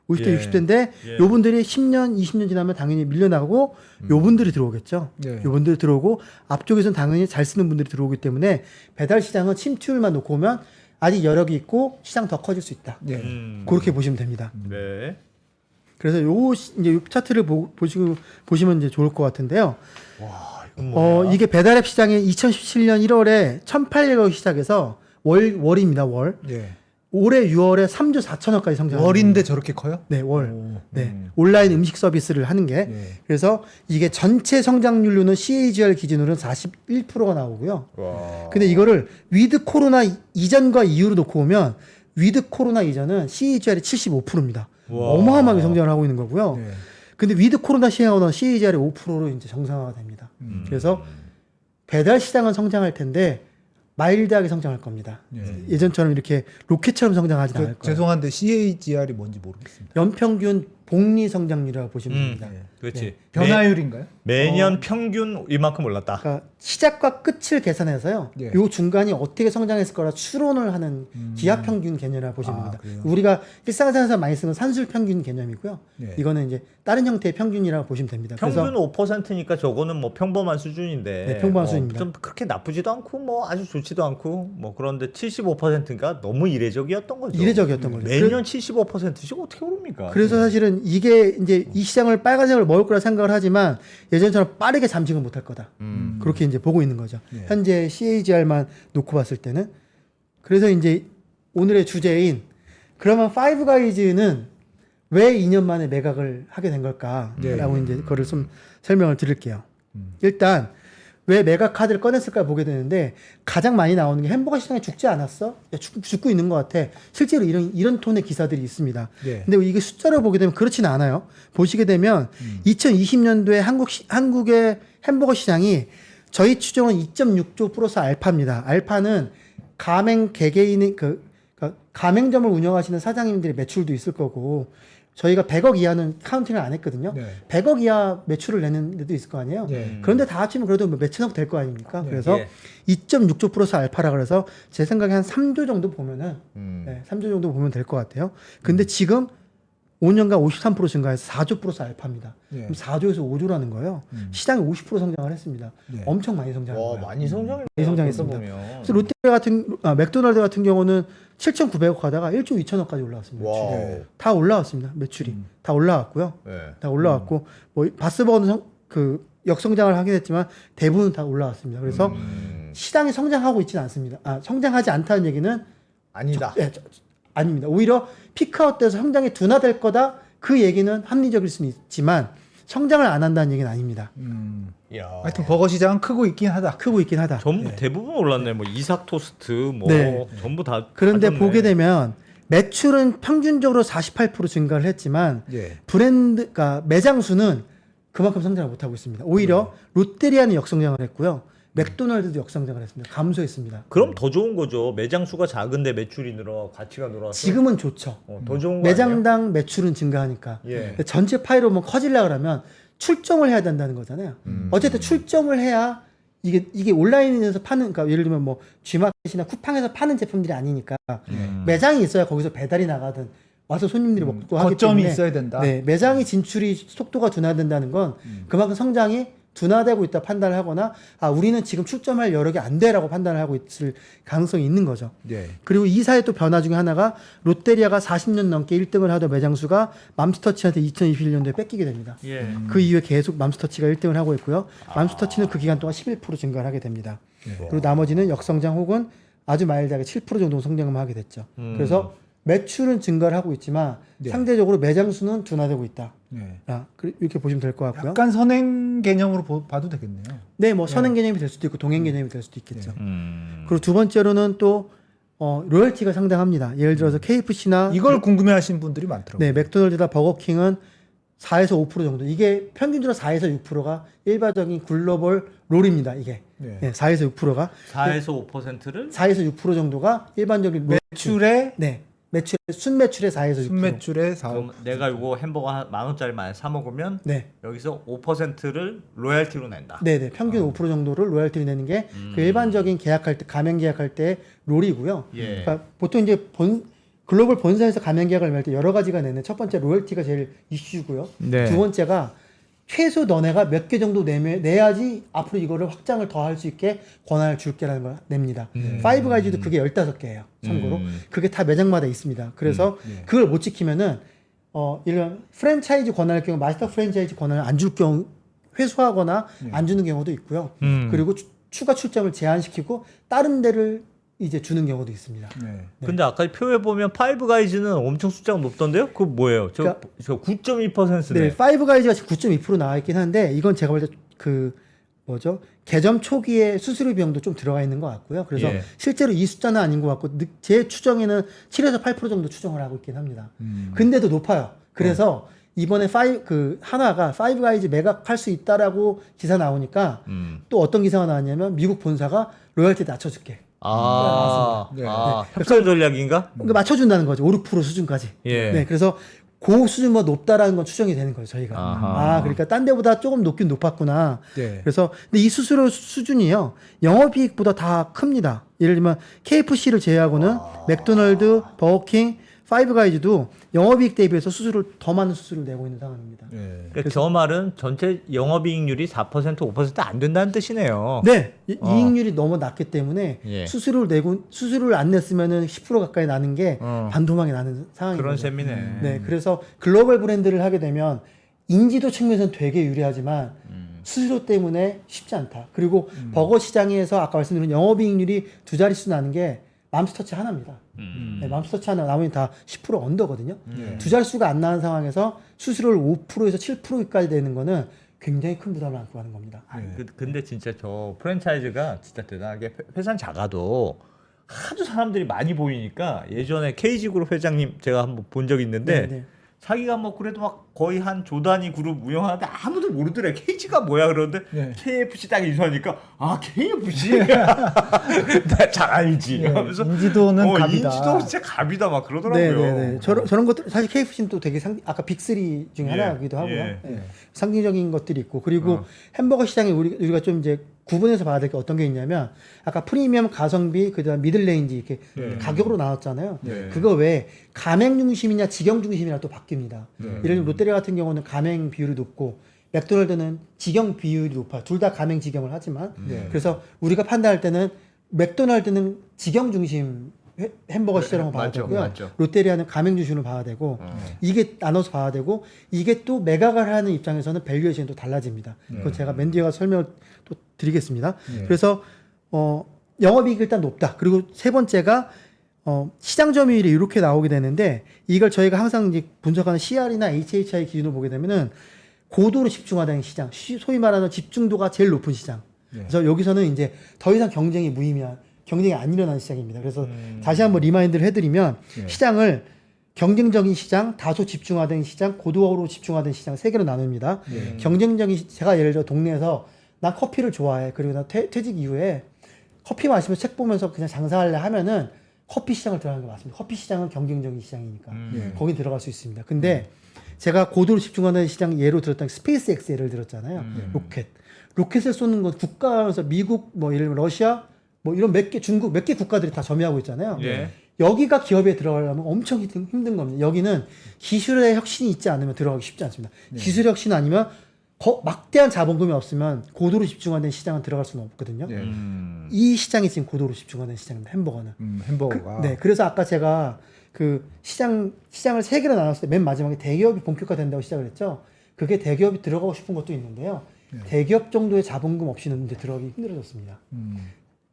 50대, 예. 60대인데 예. 요분들이 10년, 20년 지나면 당연히 밀려나가고 요분들이 들어오겠죠. 네. 요분들이 들어오고 앞쪽에서는 당연히 잘 쓰는 분들이 들어오기 때문에 배달 시장은 침투율만 놓고 보면 아직 여력이 있고 시장 더 커질 수 있다. 네. 그렇게 보시면 됩니다. 네. 그래서 이제 요 차트를 보시면 이제 좋을 것 같은데요. 와, 이건 뭐야? 이게 배달앱 시장이 2017년 1월에 1,800억 시작해서 월입니다, 월. 네. 올해 6월에 3조 4천억까지 성장. 월인데 저렇게 커요? 네, 월. 오. 네. 온라인 음식 서비스를 하는 게. 네. 그래서 이게 전체 성장률로는 CAGR 기준으로는 41%가 나오고요. 와. 근데 이거를 위드 코로나 이전과 이후로 놓고 보면 위드 코로나 이전은 CAGR이 75%입니다. 와. 어마어마하게 성장을 하고 있는 거고요. 네. 근데 위드 코로나 시행하고는 CAGR이 5%로 이제 정상화가 됩니다. 그래서 배달 시장은 성장할 텐데 마일드하게 성장할 겁니다. 예전처럼 이렇게 로켓처럼 성장하지 않을 거예요. 죄송한데 CAGR이 뭔지 모르겠습니다. 연평균 복리 성장률이라고 보시면 됩니다. 그렇지. 네. 변화율인가요? 매년 평균 이만큼 올랐다. 그러니까 시작과 끝을 계산해서요. 예. 요 중간이 어떻게 성장했을 거라 추론을 하는 기하 평균 개념이라고 보시면 아, 됩니다. 그래요? 우리가 일상생활에서 많이 쓰는 산술 평균 개념이고요. 예. 이거는 이제 다른 형태의 평균이라고 보시면 됩니다. 평균 5%니까 저거는 뭐 평범한 수준인데. 네, 평범한 수준입니다. 좀 그렇게 나쁘지도 않고 뭐 아주 좋지도 않고 뭐 그런데 75%가 너무 이례적이었던 거죠. 이례적이었던 거죠. 매년 75%씩 어떻게 오릅니까? 그래서 사실은 이게 이제 이 시장을 빨간색을 먹을 거라 생각을 하지만 예전처럼 빠르게 잠식은 못할 거다. 그렇게 이제 보고 있는 거죠. 예. 현재 CAGR만 놓고 봤을 때는. 그래서 이제 오늘의 주제인 그러면 파이브가이즈는 왜 2년 만에 매각을 하게 된 걸까라고 이제 그거를 좀 설명을 드릴게요. 일단 왜 매각 카드를 꺼냈을까 보게 되는데 가장 많이 나오는 게 햄버거 시장이 죽지 않았어? 야, 죽고 있는 것 같아. 실제로 이런 톤의 기사들이 있습니다. 예. 근데 이게 숫자로 보게 되면 그렇지는 않아요. 보시게 되면 2020년도에 한국의 햄버거 시장이 저희 추정은 2.6조 플러스 알파입니다. 알파는 개개인의 가맹점을 운영하시는 사장님들의 매출도 있을 거고 저희가 100억 이하는 카운팅을 안 했거든요. 네. 100억 이하 매출을 내는 데도 있을 거 아니에요. 네. 그런데 다 합치면 그래도 뭐 몇천억 될 거 아닙니까? 네. 그래서 예. 2.6조 플러스 알파라 그래서 제 생각에 한 3조 정도 보면은 음. 네, 3조 정도 보면 될 것 같아요. 근데 지금 5년간 53% 증가해서 4조 플러스 알파입니다. 예. 그럼 4조에서 5조라는 거예요. 시장이 50% 성장을 했습니다. 네. 엄청 많이 성장한 와 거예요. 많이 성장했네요. 많이 성장했습니다. 보면. 그래서 롯데 맥도날드 같은 경우는 7,900억 하다가 1조 2천억까지 올라왔습니다. 매출이. 와우. 다 올라왔습니다. 매출이 다 올라왔고요. 네. 다 올라왔고 뭐 바스버거는 역성장을 하긴 했지만 대부분 다 올라왔습니다. 그래서 시장이 성장하고 있지는 않습니다. 성장하지 않다는 얘기는 아니다. 아닙니다. 오히려 피크아웃 돼서 성장이 둔화될 거다. 그 얘기는 합리적일 수는 있지만 성장을 안 한다는 얘기는 아닙니다. 야. 하여튼 버거 시장은 크고 있긴 하다. 크고 있긴 하다. 전부 대부분 올랐네. 뭐 이삭 토스트 뭐 네. 전부 다. 그런데 다 보게 좋네. 되면 매출은 평균적으로 48% 증가를 했지만 예. 그러니까 매장 수는 그만큼 성장을 못하고 있습니다. 오히려 롯데리아는 역성장을 했고요. 맥도날드도 역성장을 했습니다. 감소했습니다. 그럼 더 좋은 거죠. 매장 수가 작은데 매출이 늘어 가치가 늘어서. 지금은 좋죠. 더 좋은 거 매장당 매출은 증가하니까. 예. 근데 전체 파이로 뭐 커지려 그러면 출점을 해야 된다는 거잖아요. 어쨌든 출점을 해야 이게 온라인에서 파는 그러니까 예를 들면 뭐 G마켓이나 쿠팡에서 파는 제품들이 아니니까 매장이 있어야 거기서 배달이 나가든 와서 손님들이 먹고 하기 거점이 때문에 있어야 된다. 네, 매장이 진출이 속도가 둔화된다는 건 그만큼 성장이 둔화되고 있다 판단을 하거나 우리는 지금 출점할 여력이 안 돼라고 판단을 하고 있을 가능성이 있는 거죠. 예. 그리고 이 사회 또 변화 중에 하나가 롯데리아가 40년 넘게 1등을 하던 매장 수가 맘스터치한테 2021년도에 뺏기게 됩니다. 예. 그 이후에 계속 맘스터치가 1등을 하고 있고요. 맘스터치는 그 기간 동안 11% 증가를 하게 됩니다. 그리고 나머지는 역성장 혹은 아주 마일드하게 7% 정도 성장을 하게 됐죠. 그래서 매출은 증가를 하고 있지만 네. 상대적으로 매장 수는 둔화되고 있다. 예. 이렇게 보시면 될 것 같고요. 약간 선행 개념으로 봐도 되겠네요. 네, 뭐 선행 개념이 될 수도 있고 동행 개념이 될 수도 있겠죠. 음. 그리고 두 번째로는 또 로열티가 상당합니다. 예를 들어서 KFC나 이걸 궁금해하시는 분들이 많더라고요. 네, 맥도날드나 버거킹은 4에서 5% 정도. 이게 평균적으로 4에서 6%가 일반적인 글로벌 롤입니다. 이게 네. 네, 4에서 6%가 4에서 5%를 4에서 6% 정도가 일반적인 롤. 매출의 네, 순매출의 4에서 6%. 순매출의 4. 그럼 내가 이거 햄버거 10,000원짜리 만약 사 먹으면 네, 여기서 5%를 로얄티로 낸다. 네, 평균 5% 정도를 로열티를 내는 게 그 일반적인 계약할 때 가맹 계약할 때 롤이고요. 예. 그러니까 보통 이제 글로벌 본사에서 가맹 계약을 할 때 여러 가지가 내는 첫 번째 로열티가 제일 이슈고요. 네. 두 번째가 최소 너네가 몇 개 정도 내야지 앞으로 이거를 확장을 더 할 수 있게 권한을 줄게라는 걸 냅니다. 파이브 가이즈도 그게 15개예요. 참고로. 그게 다 매장마다 있습니다. 그래서 그걸 못 지키면은 이런 프랜차이즈 권한일 경우 마스터 프랜차이즈 권한을 안 줄 경우 회수하거나 안 주는 경우도 있고요. 그리고 추가 출점을 제한시키고 다른 데를 이제 주는 경우도 있습니다. 네. 근데 아까 표에 보면 파이브 가이즈는 엄청 숫자가 높던데요? 그거 뭐예요? 저 9.2%네. 네, 파이브 가이즈가 지금 9.2% 나와 있긴 한데 이건 제가 볼 때 개점 초기에 수수료 비용도 좀 들어가 있는 것 같고요. 그래서 예. 실제로 이 숫자는 아닌 것 같고 제 추정에는 7에서 8% 정도 추정을 하고 있긴 합니다. 근데도 높아요. 그래서 이번에 하나가 파이브 가이즈 매각할 수 있다라고 기사 나오니까 또 어떤 기사가 나왔냐면 미국 본사가 로열티 낮춰줄게. 아, 네. 협상 전략인가? 그러니까 맞춰준다는 거죠. 5, 6% 수준까지. 예. 네, 그래서 그 수준보다 높다라는 건 추정이 되는 거예요, 저희가. 아하. 그러니까 딴 데보다 조금 높긴 높았구나. 네. 그래서 근데 이 수수료 수준이요, 영업이익보다 다 큽니다. 예를 들면 KFC를 제외하고는 맥도날드, 버거킹, 파이브가이즈도 영업이익 대비해서 수수료를 더 많은 수수료를 내고 있는 상황입니다. 네. 그러니까 저 말은 전체 영업이익률이 4% 5%안 된다는 뜻이네요. 네, 이익률이 너무 낮기 때문에 예. 수수료를 안 냈으면은 10% 가까이 나는 게 반토막이 나는 상황입니다. 그런 셈이네. 네, 그래서 글로벌 브랜드를 하게 되면 인지도 측면에서는 되게 유리하지만 수수료 때문에 쉽지 않다. 그리고 버거 시장에서 아까 말씀드린 영업이익률이 두 자릿수 나는 게 맘스터치 하나입니다. 네, 맘스터치 하나, 나머지 다 10% 언더거든요. 두 자릿수가 안 나는 상황에서 수수료를 5%에서 7%까지 되는 거는 굉장히 큰 부담을 안고 가는 겁니다. 근데 진짜 저 프랜차이즈가 진짜 대단하게 회사는 작아도 하도 사람들이 많이 보이니까 예전에 KG그룹 회장님 제가 한번 본 적이 있는데 네. 자기가 뭐 그래도 막 거의 한 조 단위 그룹 운영하는데 아무도 모르더래. KG가 뭐야 그러는데 네. KFC 딱 인수하니까 KFC 나 잘 알지 네, 하면서 인지도는 갑이다. 인지도 진짜 갑이다 막 그러더라고요. 네네네. 저런 것들 사실 KFC는 또 되게 아까 빅3 중에 하나이기도 하고요. 예. 네. 상징적인 것들이 있고, 그리고 햄버거 시장에 우리가 좀 이제 구분해서 봐야 될 게 어떤 게 있냐면, 아까 프리미엄, 가성비, 그다음 미들 레인지 이렇게 가격으로 나왔잖아요. 네. 그거 외에 가맹 중심이냐 직영 중심이냐 또 바뀝니다. 예를 들면 롯데리아 같은 경우는 가맹 비율이 높고 맥도날드는 직영 비율이 높아요. 둘 다 가맹 직영을 하지만 그래서 우리가 판단할 때는 맥도날드는 직영 중심 햄버거 시장으로 봐야 맞죠, 되고요. 맞죠. 롯데리아는 가맹 중심으로 봐야 되고 이게 나눠서 봐야 되고, 이게 또 매각을 하는 입장에서는 밸류에이션이 또 달라집니다. 그거 제가 맨 뒤에 가서 설명을 또 드리겠습니다. 그래서 영업이익이 일단 높다. 그리고 세 번째가 시장 점유율이 이렇게 나오게 되는데, 이걸 저희가 항상 이제 분석하는 CR이나 HHI 기준으로 보게 되면은 고도로 집중화된 시장, 소위 말하는 집중도가 제일 높은 시장. 그래서 여기서는 이제 더 이상 경쟁이 무의미한, 경쟁이 안 일어나는 시장입니다. 그래서 다시 한번 리마인드를 해드리면 시장을 경쟁적인 시장, 다소 집중화된 시장, 고도로 집중화된 시장 세 개로 나눕니다. 경쟁적인 제가 예를 들어 동네에서 나 커피를 좋아해. 그리고 나 퇴직 이후에 커피 마시면서 책 보면서 그냥 장사할래 하면은 커피 시장을 들어가는 게 맞습니다. 커피 시장은 경쟁적인 시장이니까 거긴 들어갈 수 있습니다. 근데 제가 고도로 집중하는 시장 예로 들었던 스페이스 X 예를 들었잖아요. 로켓을 쏘는 건 국가에서 미국, 뭐 예를 들면 러시아, 뭐 이런 몇 개, 중국 몇 개 국가들이 다 점유하고 있잖아요. 여기가 기업에 들어가려면 엄청 힘든 겁니다. 여기는 기술의 혁신이 있지 않으면 들어가기 쉽지 않습니다. 기술의 혁신 아니면 막대한 자본금이 없으면 고도로 집중화된 시장은 들어갈 수는 없거든요. 이 시장이 지금 고도로 집중화된 시장입니다. 햄버거는. 햄버거가. 그래서 아까 제가 그 시장을 세 개로 나눴을 때 맨 마지막에 대기업이 본격화된다고 시작을 했죠. 그게 대기업이 들어가고 싶은 것도 있는데요. 대기업 정도의 자본금 없이는 이제 들어가기 힘들어졌습니다.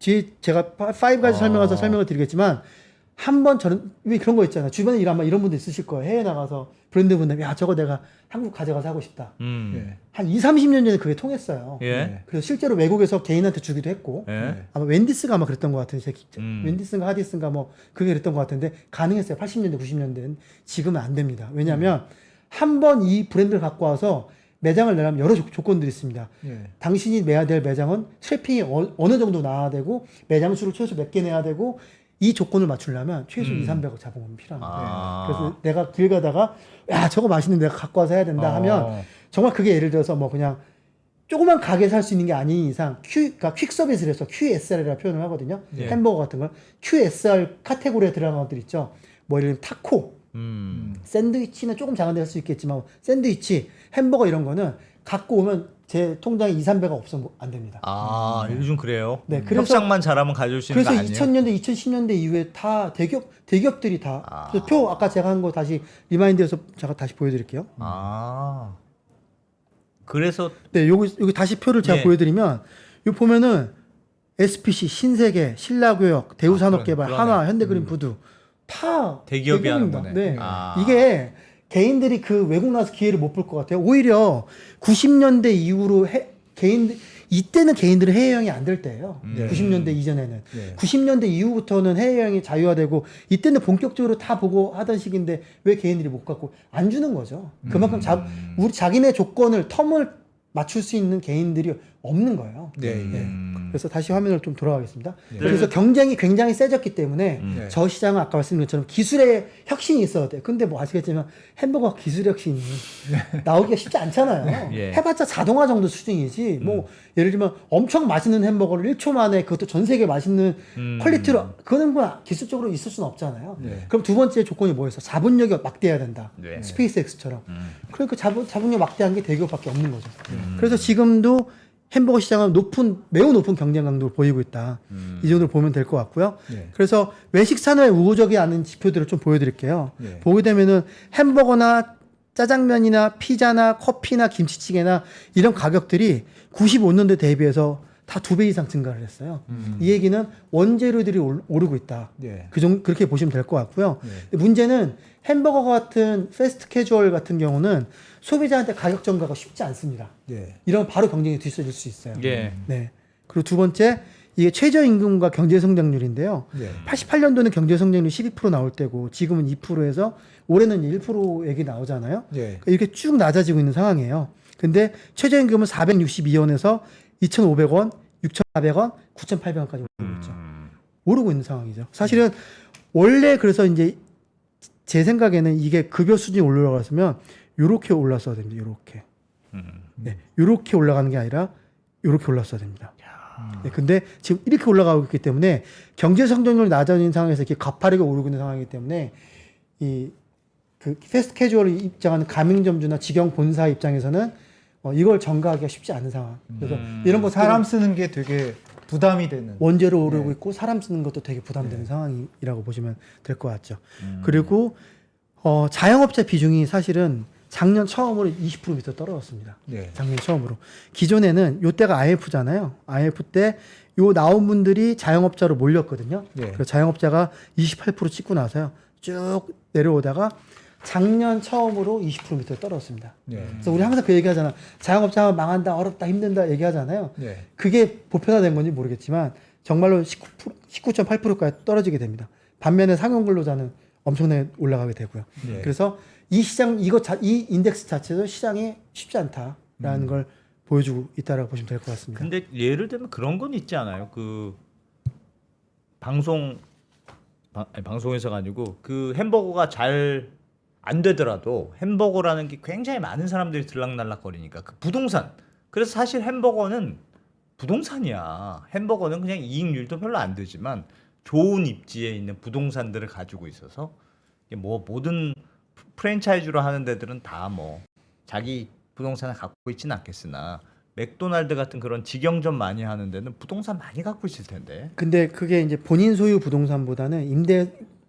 뒤에 제가 파이브가지 설명해서 설명을 드리겠지만, 한번 저는 왜 그런 거 있잖아요. 주변에 일하면 이런 분들 있으실 거예요. 해외 나가서 브랜드분들, 야 저거 내가 한국 가져가서 하고 싶다. 한 20-30년 전에 그게 통했어요. 그래서 실제로 외국에서 개인한테 주기도 했고, 아마 웬디스가 아마 그랬던 것 같은데, 웬디스인가 하디스인가 뭐 그게 그랬던 것 같은데 가능했어요. 80년대 90년대는. 지금은 안 됩니다. 왜냐하면 한 번 이 브랜드를 갖고 와서 매장을 내려면 여러 조건들이 있습니다. 당신이 내야 될 매장은 트래핑이 어느 정도 나와야 되고, 매장 수를 최소 몇 개 내야 되고, 이 조건을 맞추려면 최소 200~300억 자본금이 필요합니다. 그래서 내가 길 가다가 야 저거 맛있는 내가 갖고 와서 해야 된다 하면, 정말 그게 예를 들어서 뭐 그냥 조그만 가게에서 할 수 있는 게 아닌 이상 그러니까 퀵 서비스를 해서 QSR이라고 표현을 하거든요. 햄버거 같은 걸 QSR 카테고리에 들어간 것들 있죠. 뭐 예를 들면 타코, 샌드위치는 조금 작은 데 할 수 있겠지만 샌드위치, 햄버거 이런 거는 갖고 오면 제 통장에 200~300억 없으면 안 됩니다. 요즘 그래요. 네, 그래서 협상만 잘하면 가져올 수 있는 거 그래서 아니에요? 2000년대, 2010년대 이후에 다 대기업들이 다. 그래서 표 아까 제가 한 거 다시 리마인드해서 제가 다시 보여드릴게요. 그래서 네, 여기 다시 표를 제가 보여드리면, 여기 보면은 SPC, 신세계, 신라교역, 대우산업개발, 그러네. 한화, 현대그린푸드 다 대기업이 하는 대기업입니다. 거네. 네. 이게 개인들이 그 외국 나서 기회를 못 볼 것 같아요. 오히려 90년대 이후로 이때는 개인들은 해외여행이 안 될 때예요. 90년대 이전에는. 90년대 이후부터는 해외여행이 자유화되고, 이때는 본격적으로 다 보고 하던 시기인데 왜 개인들이 못 갖고 안 주는 거죠. 그만큼 우리 자기네 조건을, 텀을 맞출 수 있는 개인들이 없는 거예요. 네. 그래서 다시 화면을 좀 돌아가겠습니다. 네. 그래서 경쟁이 굉장히 세졌기 때문에 네. 저 시장은 아까 말씀드린 것처럼 기술의 혁신이 있어야 돼요. 근데 뭐 아시겠지만 햄버거 기술 혁신이 나오기가 쉽지 않잖아요. 예. 해봤자 자동화 정도 수준이지. 뭐 예를 들면 엄청 맛있는 햄버거를 1초 만에 그것도 전 세계 맛있는 퀄리티로 그거는 뭐 기술적으로 있을 수는 없잖아요. 네. 그럼 두 번째 조건이 뭐였어? 자본력이 막대해야 된다. 네. 스페이스X처럼. 그러니까 자본력 막대한 게 대기업밖에 없는 거죠. 그래서 지금도 햄버거 시장은 매우 높은 경쟁 강도를 보이고 있다. 이 정도로 보면 될 것 같고요. 네. 그래서 외식 산업에 우호적이 않은 지표들을 좀 보여드릴게요. 네. 보게 되면은 햄버거나 짜장면이나 피자나 커피나 김치찌개나 이런 가격들이 95년도 대비해서 다 2배 이상 증가를 했어요. 이 얘기는 원재료들이 오르고 있다. 네. 그렇게 보시면 될 것 같고요. 네. 근데 문제는 햄버거 같은 패스트 캐주얼 같은 경우는 소비자한테 가격 전가가 쉽지 않습니다. 네. 이러면 바로 경쟁이 뒤처질 수 있어요. 예. 네. 그리고 두 번째, 이게 최저임금과 경제성장률인데요. 네. 88년도는 경제성장률 12% 나올 때고 지금은 2%에서 올해는 1% 얘기 나오잖아요. 네. 그러니까 이렇게 쭉 낮아지고 있는 상황이에요. 근데 최저임금은 462원에서 2,500원, 6,400원, 9,800원까지 오르고 있죠. 오르고 있는 상황이죠. 사실은 원래 그래서 이제 제 생각에는 이게 급여 수준이 올라갔으면 요렇게 올랐어야 됩니다. 요렇게. 네. 요렇게 올라가는 게 아니라 요렇게 올랐어야 됩니다. 네, 근데 지금 이렇게 올라가고 있기 때문에 경제 성장률이 낮아진 상황에서 이렇게 가파르게 오르고 있는 상황이기 때문에 그 패스트 캐주얼을 입장하는 가맹점주나 직영 본사 입장에서는 이걸 전가하기가 쉽지 않은 상황. 그래서 이런 거 사람 쓰는 게 되게 부담이 되는. 원재료 오르고 있고 사람 쓰는 것도 되게 부담되는 상황이라고 보시면 될 것 같죠. 그리고 자영업자 비중이 사실은 작년 처음으로 20% 밑으로 떨어졌습니다. 네. 작년 처음으로. 기존에는 요때가 IMF잖아요. IMF 때 요 나온 분들이 자영업자로 몰렸거든요. 네. 그래서 자영업자가 28% 찍고 나서요. 쭉 내려오다가 작년 처음으로 20% 밑으로 떨어졌습니다. 네. 그래서 우리 항상 그 얘기하잖아. 자영업자 망한다, 어렵다, 힘든다 얘기하잖아요. 네. 그게 보편화된 건지 모르겠지만 정말로 19.8%까지 떨어지게 됩니다. 반면에 상용 근로자는 엄청나게 올라가게 되고요. 네. 그래서 이 시장 이 인덱스 자체도 시장이 쉽지 않다라는 걸 보여주고 있다라고 보시면 될 것 같습니다. 근데 예를 들면 그런 건 있지 않아요? 그 방송에서가 아니고 그 햄버거가 잘 안 되더라도 햄버거라는 게 굉장히 많은 사람들이 들락날락거리니까 그 부동산. 그래서 사실 햄버거는 부동산이야. 햄버거는 그냥 이익률도 별로 안 되지만 좋은 입지에 있는 부동산들을 가지고 있어서 뭐 모든 프랜차이즈로 하는 데들은 다 뭐 자기 부동산을 갖고 있지는 않겠으나 맥도날드 같은 그런 직영점 많이 하는 데는 부동산 많이 갖고 있을 텐데. 근데 그게 이제 본인 소유 부동산보다는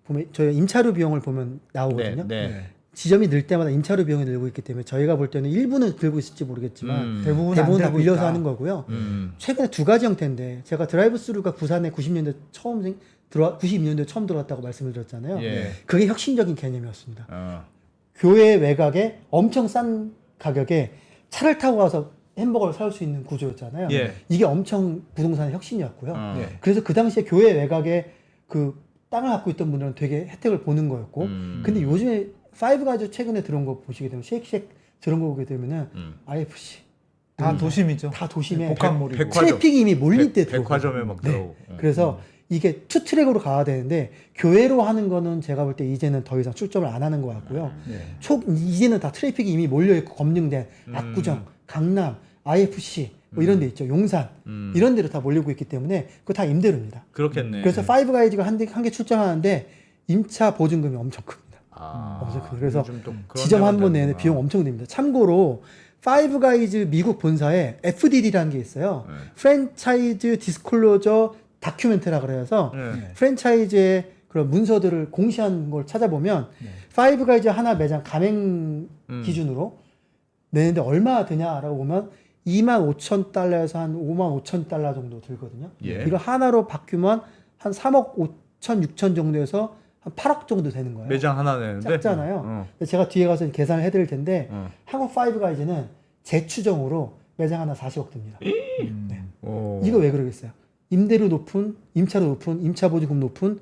보면 저희 임차료 비용을 보면 나오거든요. 네. 지점이 늘 때마다 임차료 비용이 늘고 있기 때문에 저희가 볼 때는 일부는 들고 있을지 모르겠지만 대부분 다 안 빌려서 있다. 하는 거고요. 음. 최근에 두 가지 형태인데 제가 드라이브스루가 부산에 90년대 92년도에 처음 들어왔다고 말씀을 드렸잖아요. 예. 그게 혁신적인 개념이었습니다. 교회 외곽에 엄청 싼 가격에 차를 타고 가서 햄버거를 살 수 있는 구조였잖아요. 예. 이게 엄청 부동산의 혁신이었고요. 네. 그래서 그 당시에 교회 외곽에 그 땅을 갖고 있던 분들은 되게 혜택을 보는 거였고, 근데 요즘에 파이브가이즈 최근에 들어온 거 보시게 되면 쉐이크쉑 들어온 거 보게 되면은 IFC 다 도심이죠. 다 도심에 복합몰이고. 백화점. 트래픽이 이미 몰릴 때 들어오고. 백화점에 막 들어오고. 그래서 이게 투 트랙으로 가야 되는데 교회로 하는 거는 제가 볼 때 이제는 더 이상 출점을 안 하는 것 같고요. 네. 이제는 다 트래픽이 이미 몰려 있고 검증된 압구정, 강남, IFC 뭐 이런 데 있죠. 용산 이런 데로 다 몰리고 있기 때문에 그거 다 임대료입니다. 그렇겠네. 그래서 파이브가이즈가 한 개 출점하는데 임차 보증금이 엄청 큽니다. 아, 엄청 커요. 그래서 요즘 또 그런 지점 한 데가 번 내내 되는구나. 비용 엄청 듭니다. 참고로 파이브가이즈 미국 본사에 FDD라는 게 있어요. 네. 프랜차이즈 디스클로저 다큐멘트라 그래서 네. 프랜차이즈의 그런 문서들을 공시한 걸 찾아보면 파이브가이즈 하나 매장 가맹 기준으로 내는데 얼마 드냐라고 보면 25,000달러에서 한 55,000달러 정도 들거든요. 예. 이거 하나로 바뀌면 한 3억 5천, 6천 정도에서 한 8억 정도 되는 거예요. 매장 하나 내는데 작잖아요. 제가 뒤에 가서 계산을 해드릴 텐데 한국 파이브가이즈는 재추정으로 매장 하나 40억 듭니다. 오. 이거 왜 그러겠어요? 임대료 높은, 임차료 높은, 임차 보증금 높은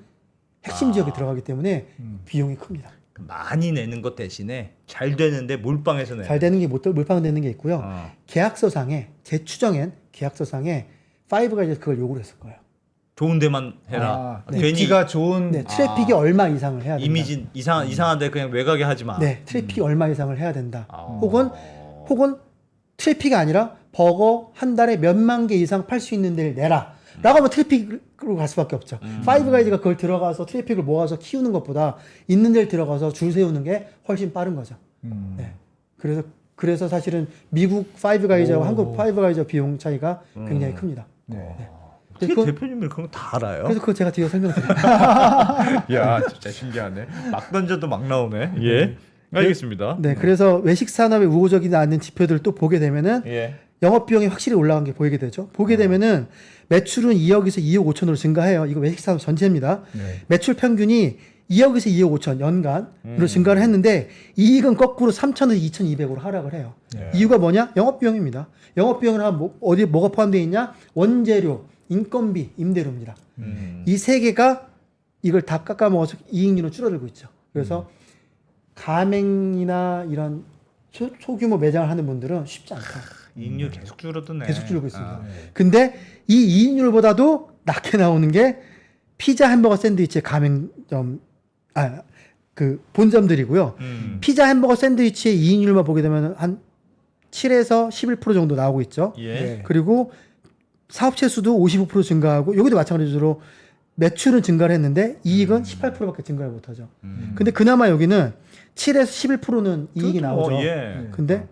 핵심 지역에 들어가기 때문에 비용이 큽니다. 많이 내는 것 대신에 잘 되는데 몰빵해서 내. 잘 되는 게 몰빵 되는 게 있고요. 어. 계약서상에 재추정엔 계약서상에 파이브가이즈에서 그걸 요구를 했을 거예요. 좋은 데만 해라. 아, 괜히 인기가 좋은 네, 트래픽이 얼마 이상을 해야 된다. 이미지 이상한데 그냥 외곽에 하지 마. 네, 트래픽이 얼마 이상을 해야 된다. 아. 혹은 트래픽이 아니라 버거 한 달에 몇만 개 이상 팔 수 있는 데를 내라. 라고 하면 트래픽으로 갈 수밖에 없죠. 파이브가이즈가 그걸 들어가서 트래픽을 모아서 키우는 것보다 있는 데를 들어가서 줄 세우는 게 훨씬 빠른 거죠. 네. 그래서 사실은 미국 파이브가이즈와 한국 파이브가이즈 비용 차이가 굉장히 큽니다. 네. 어떻게 그거- 대표님이 그런 거 다 알아요? 그래서 그거 제가 뒤에 설명드릴게요. 야, 진짜 신기하네. 막 던져도 막 나오네. 예. 알겠습니다. 네, 그래서 외식 산업에 우호적이지 않는 지표들을 또 보게 되면은 예. 영업 비용이 확실히 올라간 게 보이게 되죠. 보게 되면은 매출은 2억에서 2억 5천으로 증가해요. 이거 외식 산업 전체입니다. 네. 매출 평균이 2억에서 2억 5천 연간으로 증가를 했는데 이익은 거꾸로 3천에서 2,200으로 하락을 해요. 네. 이유가 뭐냐? 영업 비용입니다. 영업 비용은 어디 뭐가 포함되어 있냐? 원재료, 인건비, 임대료입니다. 이 세 개가 이걸 다 깎아 먹어서 이익률은 줄어들고 있죠. 그래서 가맹이나 이런 소규모 매장을 하는 분들은 쉽지 않다. 이익률 계속 줄어드네. 계속 줄고 있습니다. 아. 근데 이 이익률보다도 낮게 나오는 게 피자 햄버거 샌드위치의 가맹점, 그 본점들이고요. 피자 햄버거 샌드위치의 이익률만 보게 되면 한 7에서 11% 정도 나오고 있죠. 예. 네. 그리고 사업체 수도 55% 증가하고 여기도 마찬가지로 매출은 증가를 했는데 이익은 18%밖에 증가를 못하죠. 근데 그나마 여기는 7에서 11%는 이익이 나오죠. 예. 근데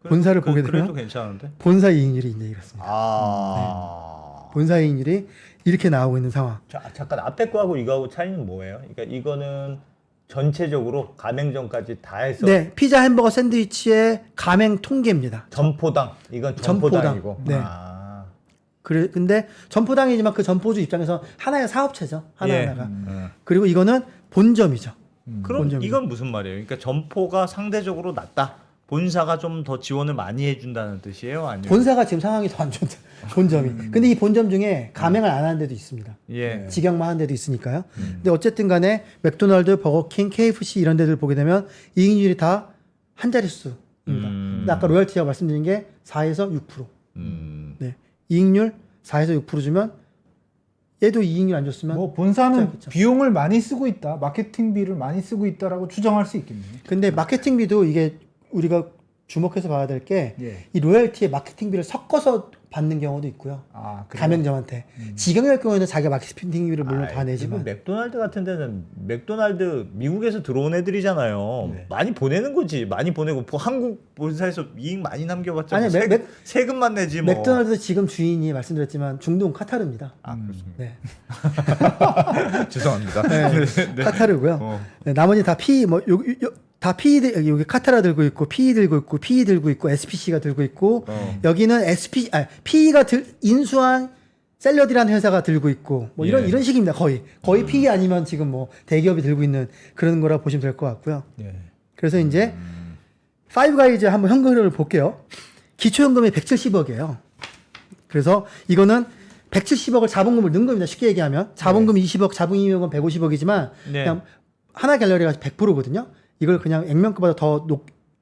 본사를 보게 되면 그래도 괜찮은데. 본사 이익률이 이제 이렇습니다. 아. 본사 이익률이 이렇게 나오고 있는 상황. 자, 잠깐 앞에 거하고 이거하고 차이는 뭐예요? 그러니까 이거는 전체적으로 가맹점까지 다 해서 네, 피자 햄버거 샌드위치의 가맹 통계입니다. 점포당 이건 점포당이고. 네. 아. 근데 점포당이지만 그 점포주 입장에서 하나의 사업체죠. 예. 하나하나가. 그리고 이거는 본점이죠. 그럼 본점이죠. 이건 무슨 말이에요? 그러니까 점포가 상대적으로 낮다. 본사가 좀 더 지원을 많이 해준다는 뜻이에요? 아니면 본사가 지금 상황이 더 안 좋다. 본점이. 근데 이 본점 중에 가맹을 안 하는 데도 있습니다. 예. 직영만 하는 데도 있으니까요. 근데 어쨌든 간에 맥도날드, 버거킹, KFC 이런 데들 보게 되면 이익률이 다 한 자릿수입니다. 근데 아까 로열티가 말씀드린 게 4에서 6%. 네. 이익률 4에서 6% 주면 얘도 이익률 안 줬으면 뭐 본사는 짧겠죠. 비용을 많이 쓰고 있다, 마케팅비를 많이 쓰고 있다라고 추정할 수 있겠네요. 근데 마케팅비도 이게 우리가 주목해서 봐야 될 게 이 예. 로열티에 마케팅비를 섞어서 받는 경우도 있고요. 아, 그래요? 가맹점한테. 직영일 경우에는 자기가 마케팅비를 물론 다 내지만 맥도날드 같은 데는 맥도날드 미국에서 들어온 애들이잖아요. 네. 많이 보내는 거지. 많이 보내고 한국 본사에서 이익 많이 남겨봤자 아니, 뭐 맥- 세금만 내지 뭐. 맥도날드 지금 주인이 말씀드렸지만 중동 카타르입니다. 아, 그렇습니다. 네. 죄송합니다. 카타르고요. 어. 네, 나머지 다 PE 다 PE 여기 카타라 들고 있고 PE 들고 있고 PE 들고 있고 SPC가 들고 있고 여기는 PE가 인수한 샐러디라는 회사가 들고 있고 뭐 이런 예. 이런 식입니다. 거의 PE 아니면 지금 뭐 대기업이 들고 있는 그런 거라 보시면 될 것 같고요. 예. 그래서 이제 파이브가이즈 한번 현금 흐름을 볼게요. 기초현금이 170억이에요. 그래서 이거는 170억을 자본금을 넣은 겁니다. 쉽게 얘기하면 자본금 20억, 자본이익은 150억이지만 네. 그냥 하나 갤러리가 100%거든요. 이걸 그냥 액면가보다 더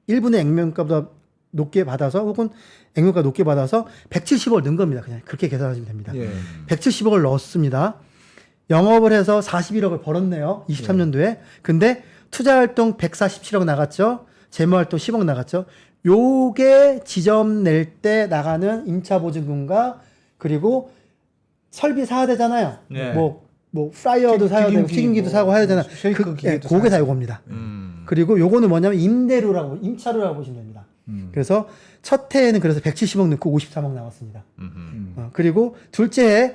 1분의 액면가보다 높게 받아서 혹은 액면가 높게 받아서 170억을 넣은 겁니다. 그냥 그렇게 계산하시면 됩니다. 예. 170억을 넣었습니다. 영업을 해서 41억을 벌었네요. 23년도에. 근데 투자활동 147억 나갔죠. 재무활동 10억 나갔죠. 요게 지점 낼 때 나가는 임차 보증금과 그리고 설비 사야 되잖아요. 네. 뭐 프라이어도 사야 되고 튀김기, 튀김기도 뭐 사고 해야 되잖아요. 쉐이크 기계도 그게 다 사야 요겁니다. 그리고 요거는 뭐냐면 임차료라고 보시면 됩니다. 그래서 첫 해에는 그래서 170억 넣고 53억 나왔습니다. 그리고 둘째 해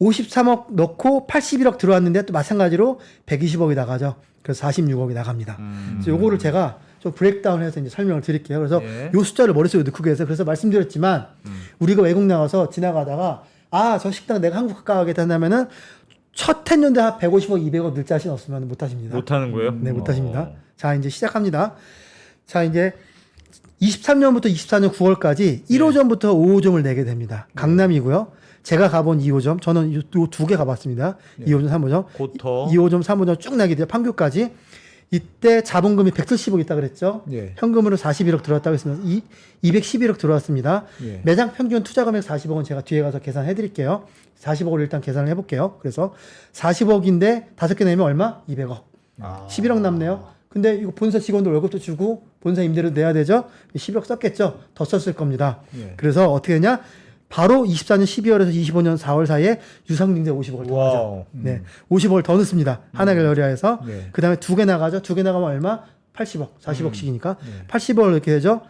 53억 넣고 81억 들어왔는데 또 마찬가지로 120억이 나가죠. 그래서 46억이 나갑니다. 그래서 요거를 제가 좀 브레이크다운해서 이제 설명을 드릴게요. 그래서 예. 요 숫자를 머릿속에 넣고 계세요. 그래서 말씀드렸지만 우리가 외국 나가서 지나가다가 저 식당 내가 한국 가겠다 한다면은 첫 해년대 한 150억, 200억 넣을 자신 없으면 못 하십니다. 못 하는 거예요? 네, 못 하십니다. 자, 이제 시작합니다. 자, 이제 23년부터 24년 9월까지 1호점부터 5호점을 내게 됩니다. 강남이고요. 제가 가본 2호점, 저는 요 두 개 가봤습니다. 2호점, 3호점. 고터. 2호점, 3호점 쭉 나게 돼요. 판교까지. 이때 자본금이 170억 있다 그랬죠. 예. 현금으로 41억 들어왔다고 했습니다. 211억 들어왔습니다. 예. 매장 평균 투자 금액 40억은 제가 뒤에 가서 계산해 드릴게요. 40억을 일단 계산을 해볼게요. 그래서 40억인데 5개 내면 얼마? 200억. 11억 남네요. 근데 이거 본사 직원들 월급도 주고 본사 임대료 내야 되죠. 11억 썼겠죠. 더 썼을 겁니다. 예. 그래서 어떻게 되냐? 바로 24년 12월에서 25년 4월 사이에 유상증자 50억을 더 하죠. 와우. 네, 50억을 더 넣습니다. 하나갤러리아에서. 네. 그 다음에 2개 나가죠. 2개 나가면 얼마? 80억, 40억씩이니까 80억을 이렇게 되죠.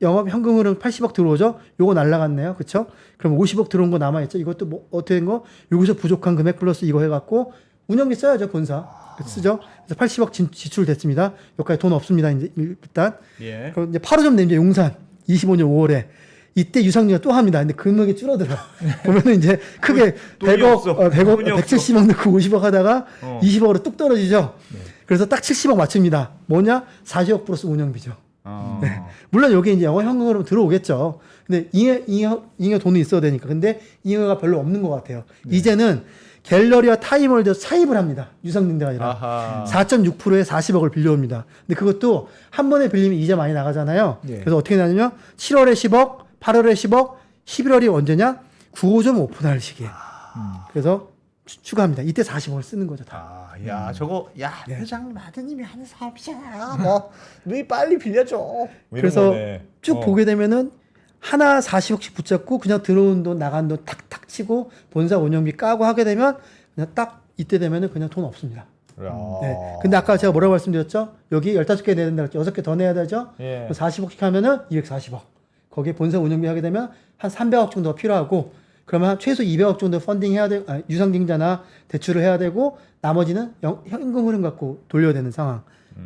영업 현금 흐름 80억 들어오죠. 요거 날라갔네요. 그쵸? 그럼 50억 들어온 거 남아있죠. 이것도 뭐 어떻게 된 거? 여기서 부족한 금액 플러스 이거 해갖고 운영비 써야죠. 본사. 쓰죠. 그래서 80억 지출됐습니다. 여기까지 돈 없습니다. 이제 일단. 예. 그럼 이제 8호점 내면 이제 용산 25년 5월에 이때 유상증자 또 합니다. 근데 금액이 줄어들어. 보면은 이제 크게 돈이 100억, 없어. 100억, 돈이 없어. 170억 넣고 50억 하다가 20억으로 뚝 떨어지죠. 그래서 딱 70억 맞춥니다. 뭐냐? 40억 플러스 운영비죠. 네. 물론 여기 이제 영업 현금으로 들어오겠죠. 근데 잉여 돈이 있어야 되니까. 근데 잉여가 별로 없는 것 같아요. 이제는 갤러리와 타임월드 차입을 합니다. 유상증자가 아니라. 아하. 4.6%에 40억을 빌려옵니다. 근데 그것도 한 번에 빌리면 이자 많이 나가잖아요. 예. 그래서 어떻게 나냐면 7월에 10억, 8월에 10억, 11월이 언제냐? 9호점 오픈할 시기에. 그래서 추가합니다. 이때 40억을 쓰는 거죠. 다. 아, 야, 저거, 야, 네. 회장 마드님이 하는 사업이야. 뭐, 너희 빨리 빌려줘. 뭐 이런 그래서 거네. 쭉 보게 되면은 하나 40억씩 붙잡고 그냥 들어온 돈 나간 돈 탁탁 치고 본사 운영비 까고 하게 되면 그냥 딱 이때 되면은 그냥 돈 없습니다. 야. 네. 근데 아까 제가 뭐라고 말씀드렸죠? 여기 15개 내야 된다 그랬죠? 6개 더 내야 되죠? 예. 40억씩 하면은 240억. 거기에 본사 운영비 하게 되면 한 300억 정도 필요하고 그러면 한 최소 200억 정도 펀딩 해야 되고 유상증자나 대출을 해야 되고 나머지는 현금 흐름 갖고 돌려야 되는 상황.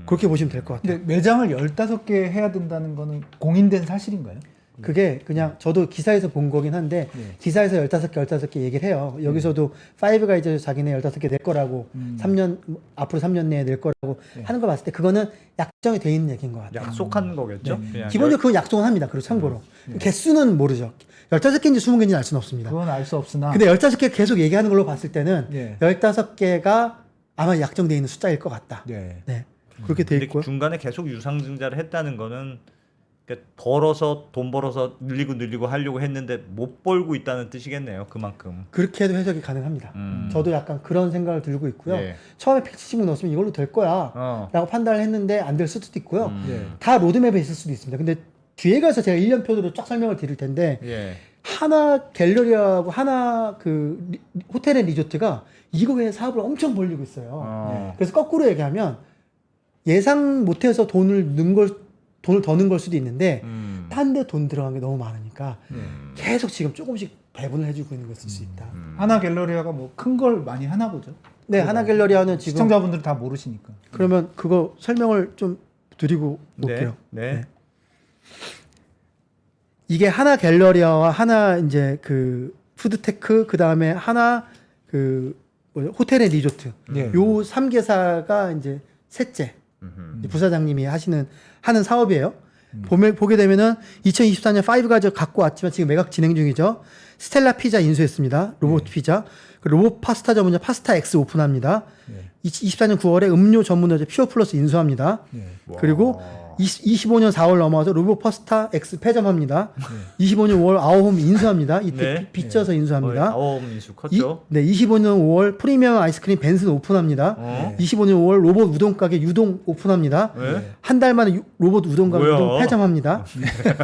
그렇게 보시면 될 것 같아요. 근데 매장을 15개 해야 된다는 거는 공인된 사실인가요? 그게 그냥 저도 기사에서 본 거긴 한데 네. 기사에서 15개 얘기를 해요. 여기서도 파이브가 이제 자기네 15개 낼 거라고 3년 앞으로 3년 내에 낼 거라고 하는 거 봤을 때 그거는 약정이 돼 있는 얘기인 것 같아요. 약속하는 거겠죠? 네. 그냥 기본적으로 그건 약속은 합니다. 그리고 참고로 개수는 모르죠. 15개인지 20개인지 알 수는 없습니다. 그건 알 수 없으나 근데 15개 계속 얘기하는 걸로 봤을 때는 예. 15개가 아마 약정돼 있는 숫자일 것 같다. 예. 네. 그렇게 돼 근데 있고요. 중간에 계속 유상증자를 했다는 거는 그러니까 돈 벌어서 늘리고 하려고 했는데 못 벌고 있다는 뜻이겠네요. 그만큼. 그렇게 해도 해석이 가능합니다. 저도 약간 그런 생각을 들고 있고요. 예. 처음에 170억 넣었으면 이걸로 될 거야 라고 판단을 했는데 안 될 수도 있고요. 예. 다 로드맵에 있을 수도 있습니다. 근데 뒤에 가서 제가 1년표로 쫙 설명을 드릴 텐데 예. 하나 갤러리하고 하나 그 호텔 앤 리조트가 이거 외에 사업을 엄청 벌리고 있어요. 그래서 거꾸로 얘기하면 예상 못해서 돈을 더 넣은 걸 수도 있는데 딴 데 돈 들어간 게 너무 많으니까 계속 지금 조금씩 배분을 해주고 있는 것일 수 있다. 하나 갤러리아가 뭐 큰 걸 많이 하나 보죠. 네, 하나 갤러리아는 지금 시청자분들 다 모르시니까. 그러면 그거 설명을 좀 드리고 볼게요. 네. 이게 하나 갤러리아와 하나 이제 그 푸드테크 그 다음에 하나 그 호텔 앤 리조트 예. 요 3개사가 이제 셋째 이제 부사장님이 하는 사업이에요. 보게 되면은 2024년 5가지 갖고 왔지만 지금 매각 진행 중이죠. 스텔라 피자 인수했습니다. 로봇 피자. 그 로봇 파스타 전문점 파스타 X 오픈합니다. 24년 9월에 음료 전문 업체 퓨어 플러스 인수합니다. 그리고 25년 4월 넘어와서 로봇 파스타 X 폐점합니다. 25년 5월 아오홈 인수합니다. 이때 네. 빚져서 인수합니다. 아홉 인수 컸죠. 네, 25년 5월 프리미엄 아이스크림 벤슨 오픈합니다. 25년 5월 로봇 우동 가게 유동 오픈합니다. 네. 한 달 만에 로봇 우동 가게 뭐야? 유동 폐점합니다.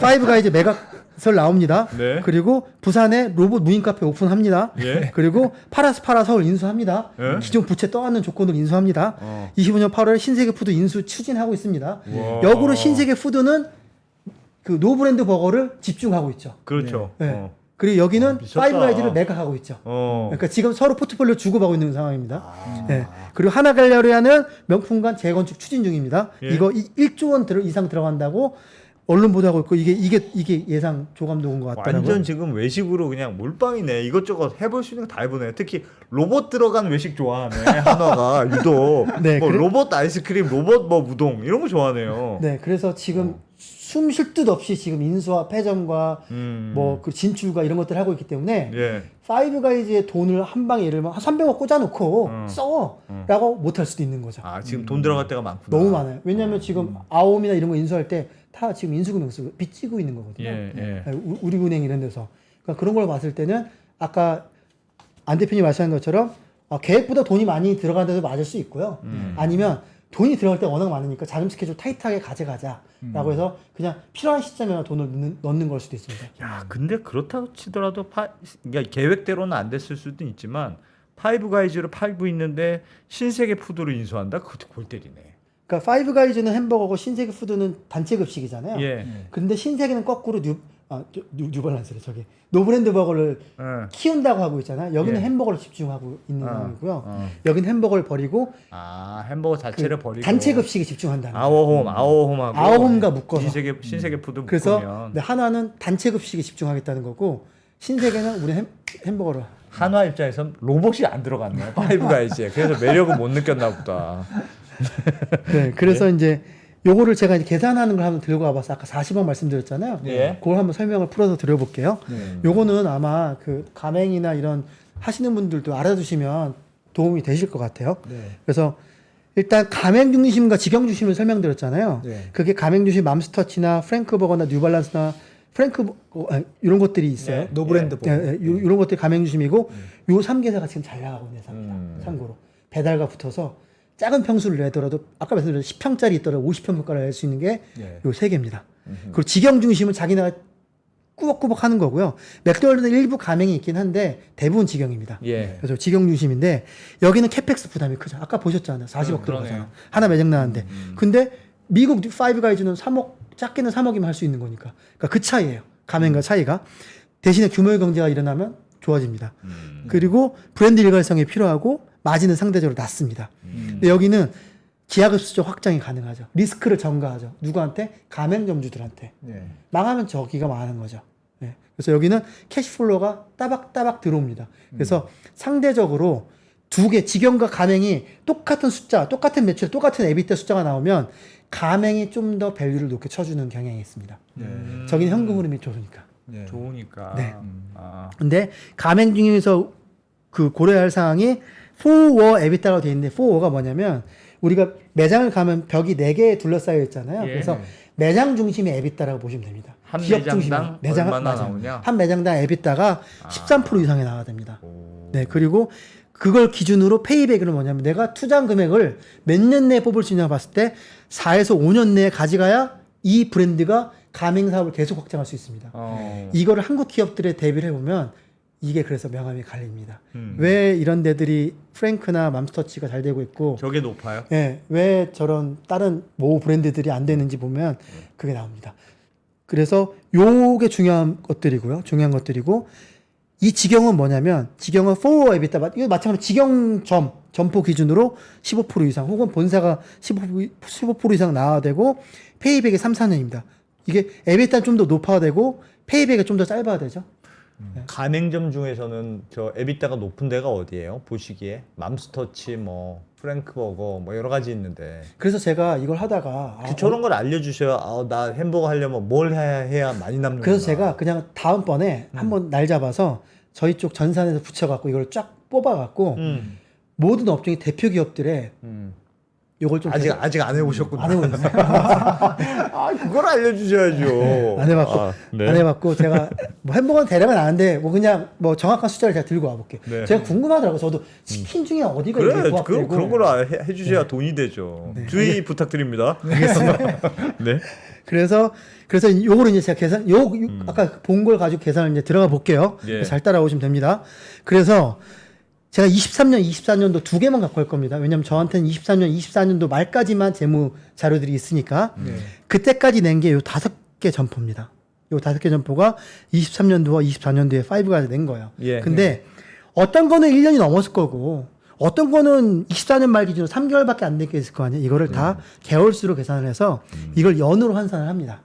파이브가이즈 매각설 나옵니다. 네. 그리고 부산에 로봇 무인 카페 오픈합니다. 예. 그리고 파라스파라 서울 인수합니다. 예. 기존 부채 떠안는 조건으로 인수합니다. 25년 8월에 신세계 푸드 인수 추진하고 있습니다. 와. 역으로 신세계 푸드는 그 노브랜드 버거를 집중하고 있죠. 그렇죠. 네. 그리고 여기는 미쳤다. 파이브가이즈를 매각하고 있죠. 그러니까 지금 서로 포트폴리오 주고받고 있는 상황입니다. 네. 그리고 하나갤러리아는 명품관 재건축 추진 중입니다. 예. 이거 1조 원 이상 들어간다고 언론 보도하고 있고 이게 예상 조감도 온 것 같더라고요. 완전 지금 외식으로 그냥 몰빵이네. 이것저것 해볼 수 있는 거 다 해보네. 특히 로봇 들어간 외식 좋아하네. 한화가 유독. 네, 뭐 그래- 로봇 아이스크림, 로봇 뭐 우동 이런 거 좋아하네요. 네, 그래서 지금 숨 쉴 듯 없이 지금 인수와 폐점과 뭐 그 진출과 이런 것들을 하고 있기 때문에 예. 파이브 가이즈의 돈을 한 방에 예를 들면 한 300억 꽂아놓고 써라고 못할 수도 있는 거죠. 아 지금 돈 들어갈 때가 많구나. 너무 많아요. 왜냐하면 지금 아오미나 이런 거 인수할 때 다 지금 인수금액 쓰고 빚지고 있는 거거든요. 예. 우리은행 이런 데서. 그러니까 그런 걸 봤을 때는 아까 안 대표님 말씀한 것처럼 계획보다 돈이 많이 들어간데도 맞을 수 있고요. 아니면 돈이 들어갈 때 워낙 많으니까 자금 스케줄 타이트하게 가져가자라고 해서 그냥 필요한 시점에만 돈을 넣는 걸 수도 있습니다. 야, 근데 그렇다고 치더라도 그러니까 계획대로는 안 됐을 수도 있지만 파이브 가이즈를 팔고 있는데 신세계 푸드를 인수한다? 그것도 골 때리네. 그러니까 파이브 가이즈는 햄버거고 신세계 푸드는 단체 급식이잖아요. 예. 근데 신세계는 거꾸로 뉴발란스래 저기 노브랜드 버거를 키운다고 하고 있잖아요. 여기는 예. 햄버거를 집중하고 있는 상황이고요. 여기는 햄버거를 버리고 아 햄버거 자체를 버리고 단체 급식에 집중한다는 거예요. 아워홈하고 아워홈과 묶어서. 신세계 푸드 그래서 묶으면 네, 하나는 단체 급식에 집중하겠다는 거고 신세계는 우리 햄버거를. 한화 입장에선 로봇이 안 들어갔네. 파이브 가이즈에. 그래서 매력을 못 느꼈나 보다. 네, 그래서 이제 요거를 제가 이제 계산하는 걸 한번 들고 와봐서 아까 40억 말씀드렸잖아요. 예. 그걸 한번 설명을 풀어서 드려볼게요. 요거는 아마 그 가맹이나 이런 하시는 분들도 알아두시면 도움이 되실 것 같아요. 그래서 일단 가맹 중심과 직영 중심을 설명드렸잖아요. 그게 가맹 중심 맘스터치나 프랭크버거나 뉴발란스나 이런 것들이 있어요. 노브랜드 버거. 이런 것들이 가맹 중심이고 요 3개사가 지금 잘 나가고 있는 상태입니다. 참고로 배달과 붙어서 작은 평수를 내더라도 아까 말씀드린 10평짜리 있더라도 50평 물가를 낼 수 있는 게 요 3개입니다. 그리고 직영 중심은 자기네가 꾸벅꾸벅 하는 거고요. 맥도날드는 일부 가맹이 있긴 한데 대부분 직영입니다. 예. 그래서 직영 중심인데 여기는 캐펙스 부담이 크죠. 아까 보셨잖아요. 40억 들어가잖아요. 하나 매장 나왔는데. 근데 미국 파이브 가이즈는 3억, 작게는 3억이면 할 수 있는 거니까. 그러니까 그 차이예요. 가맹과 차이가. 대신에 규모의 경제가 일어나면 좋아집니다. 그리고 브랜드 일관성이 필요하고 마진은 상대적으로 낮습니다. 근데 여기는 기하급수적 확장이 가능하죠. 리스크를 전가하죠. 누구한테? 가맹점주들한테. 망하면 저기가 망하는 거죠. 네. 그래서 여기는 캐시플로우가 따박따박 들어옵니다. 그래서 상대적으로 두 개, 직영과 가맹이 똑같은 숫자, 똑같은 매출, 똑같은 에비타 숫자가 나오면 가맹이 좀 더 밸류를 높게 쳐주는 경향이 있습니다. 저기는 현금 흐름이 좋으니까. 좋으니까. 네. 아. 근데 가맹 중에서 그 고려할 사항이 4워 에비타라고 되어 있는데 4워가 뭐냐면 우리가 매장을 가면 벽이 4개에 둘러싸여 있잖아요. 예. 그래서 매장 중심의 에비타라고 보시면 됩니다. 한 기업 매장당 중심의 매장 얼마나 맞아요. 나오냐? 한 매장당 에비타가 13% 이상이 나와야 됩니다. 네, 그리고 그걸 기준으로 페이백은 뭐냐면 내가 투자한 금액을 몇 년 내에 뽑을 수 있냐 봤을 때 4에서 5년 내에 가져가야 이 브랜드가 가맹 사업을 계속 확장할 수 있습니다. 이거를 한국 기업들에 대비를 해보면 이게 그래서 명암이 갈립니다. 왜 이런 데들이 프랭크나 맘스터치가 잘 되고 있고 저게 높아요? 예, 왜 저런 다른 모 브랜드들이 안 되는지 보면 그게 나옵니다. 그래서 요게 중요한 것들이고요. 중요한 것들이고 이 직영은 뭐냐면 직영은 4 에비타 이거 마찬가지로 직영점 점포 기준으로 15% 이상 혹은 본사가 15% 이상 나와야 되고 페이백이 3, 4년입니다. 이게 에비타는 좀 더 높아야 되고 페이백이 좀 더 짧아야 되죠. 가맹점 중에서는 저 에비타가 높은 데가 어디예요? 보시기에 맘스터치 뭐 프랭크버거 뭐 여러 가지 있는데 그래서 제가 이걸 하다가 저런 걸 알려주셔야 나 햄버거 하려면 뭘 해야 많이 남는 그래서 제가 그냥 다음번에 한번 날 잡아서 저희 쪽 전산에서 붙여갖고 이걸 쫙 뽑아갖고 모든 업종의 대표 기업들의 요걸 좀 아직 안 해보셨구나. 안 해보셨어요. 아 그걸 알려주셔야죠. 안 해봤고 네. 안 해봤고 제가 뭐 햄버거는 대략은 아는데 뭐 그냥 뭐 정확한 숫자를 제가 들고 와볼게요. 네. 제가 궁금하더라고요. 저도 치킨 중에 어디가 그래 이렇게 부합되고 그런 걸 해주셔야 돈이 되죠. 주의 부탁드립니다. 네. 그래서 요거를 이제 제가 계산 아까 본 걸 가지고 계산을 이제 들어가 볼게요. 예. 잘 따라오시면 됩니다. 그래서 제가 23년, 24년도 두 개만 갖고 갈 겁니다. 왜냐면 저한테는 23년, 24년도 말까지만 재무 자료들이 있으니까 그때까지 낸 게 요 5개 점포입니다. 요 5개 점포가 23년도와 24년도에 5가 낸 거예요. 예. 근데 어떤 거는 1년이 넘었을 거고 어떤 거는 24년 말 기준으로 3개월밖에 안 된 게 있을 거 아니에요. 이거를 다 개월수로 계산을 해서 이걸 연으로 환산을 합니다.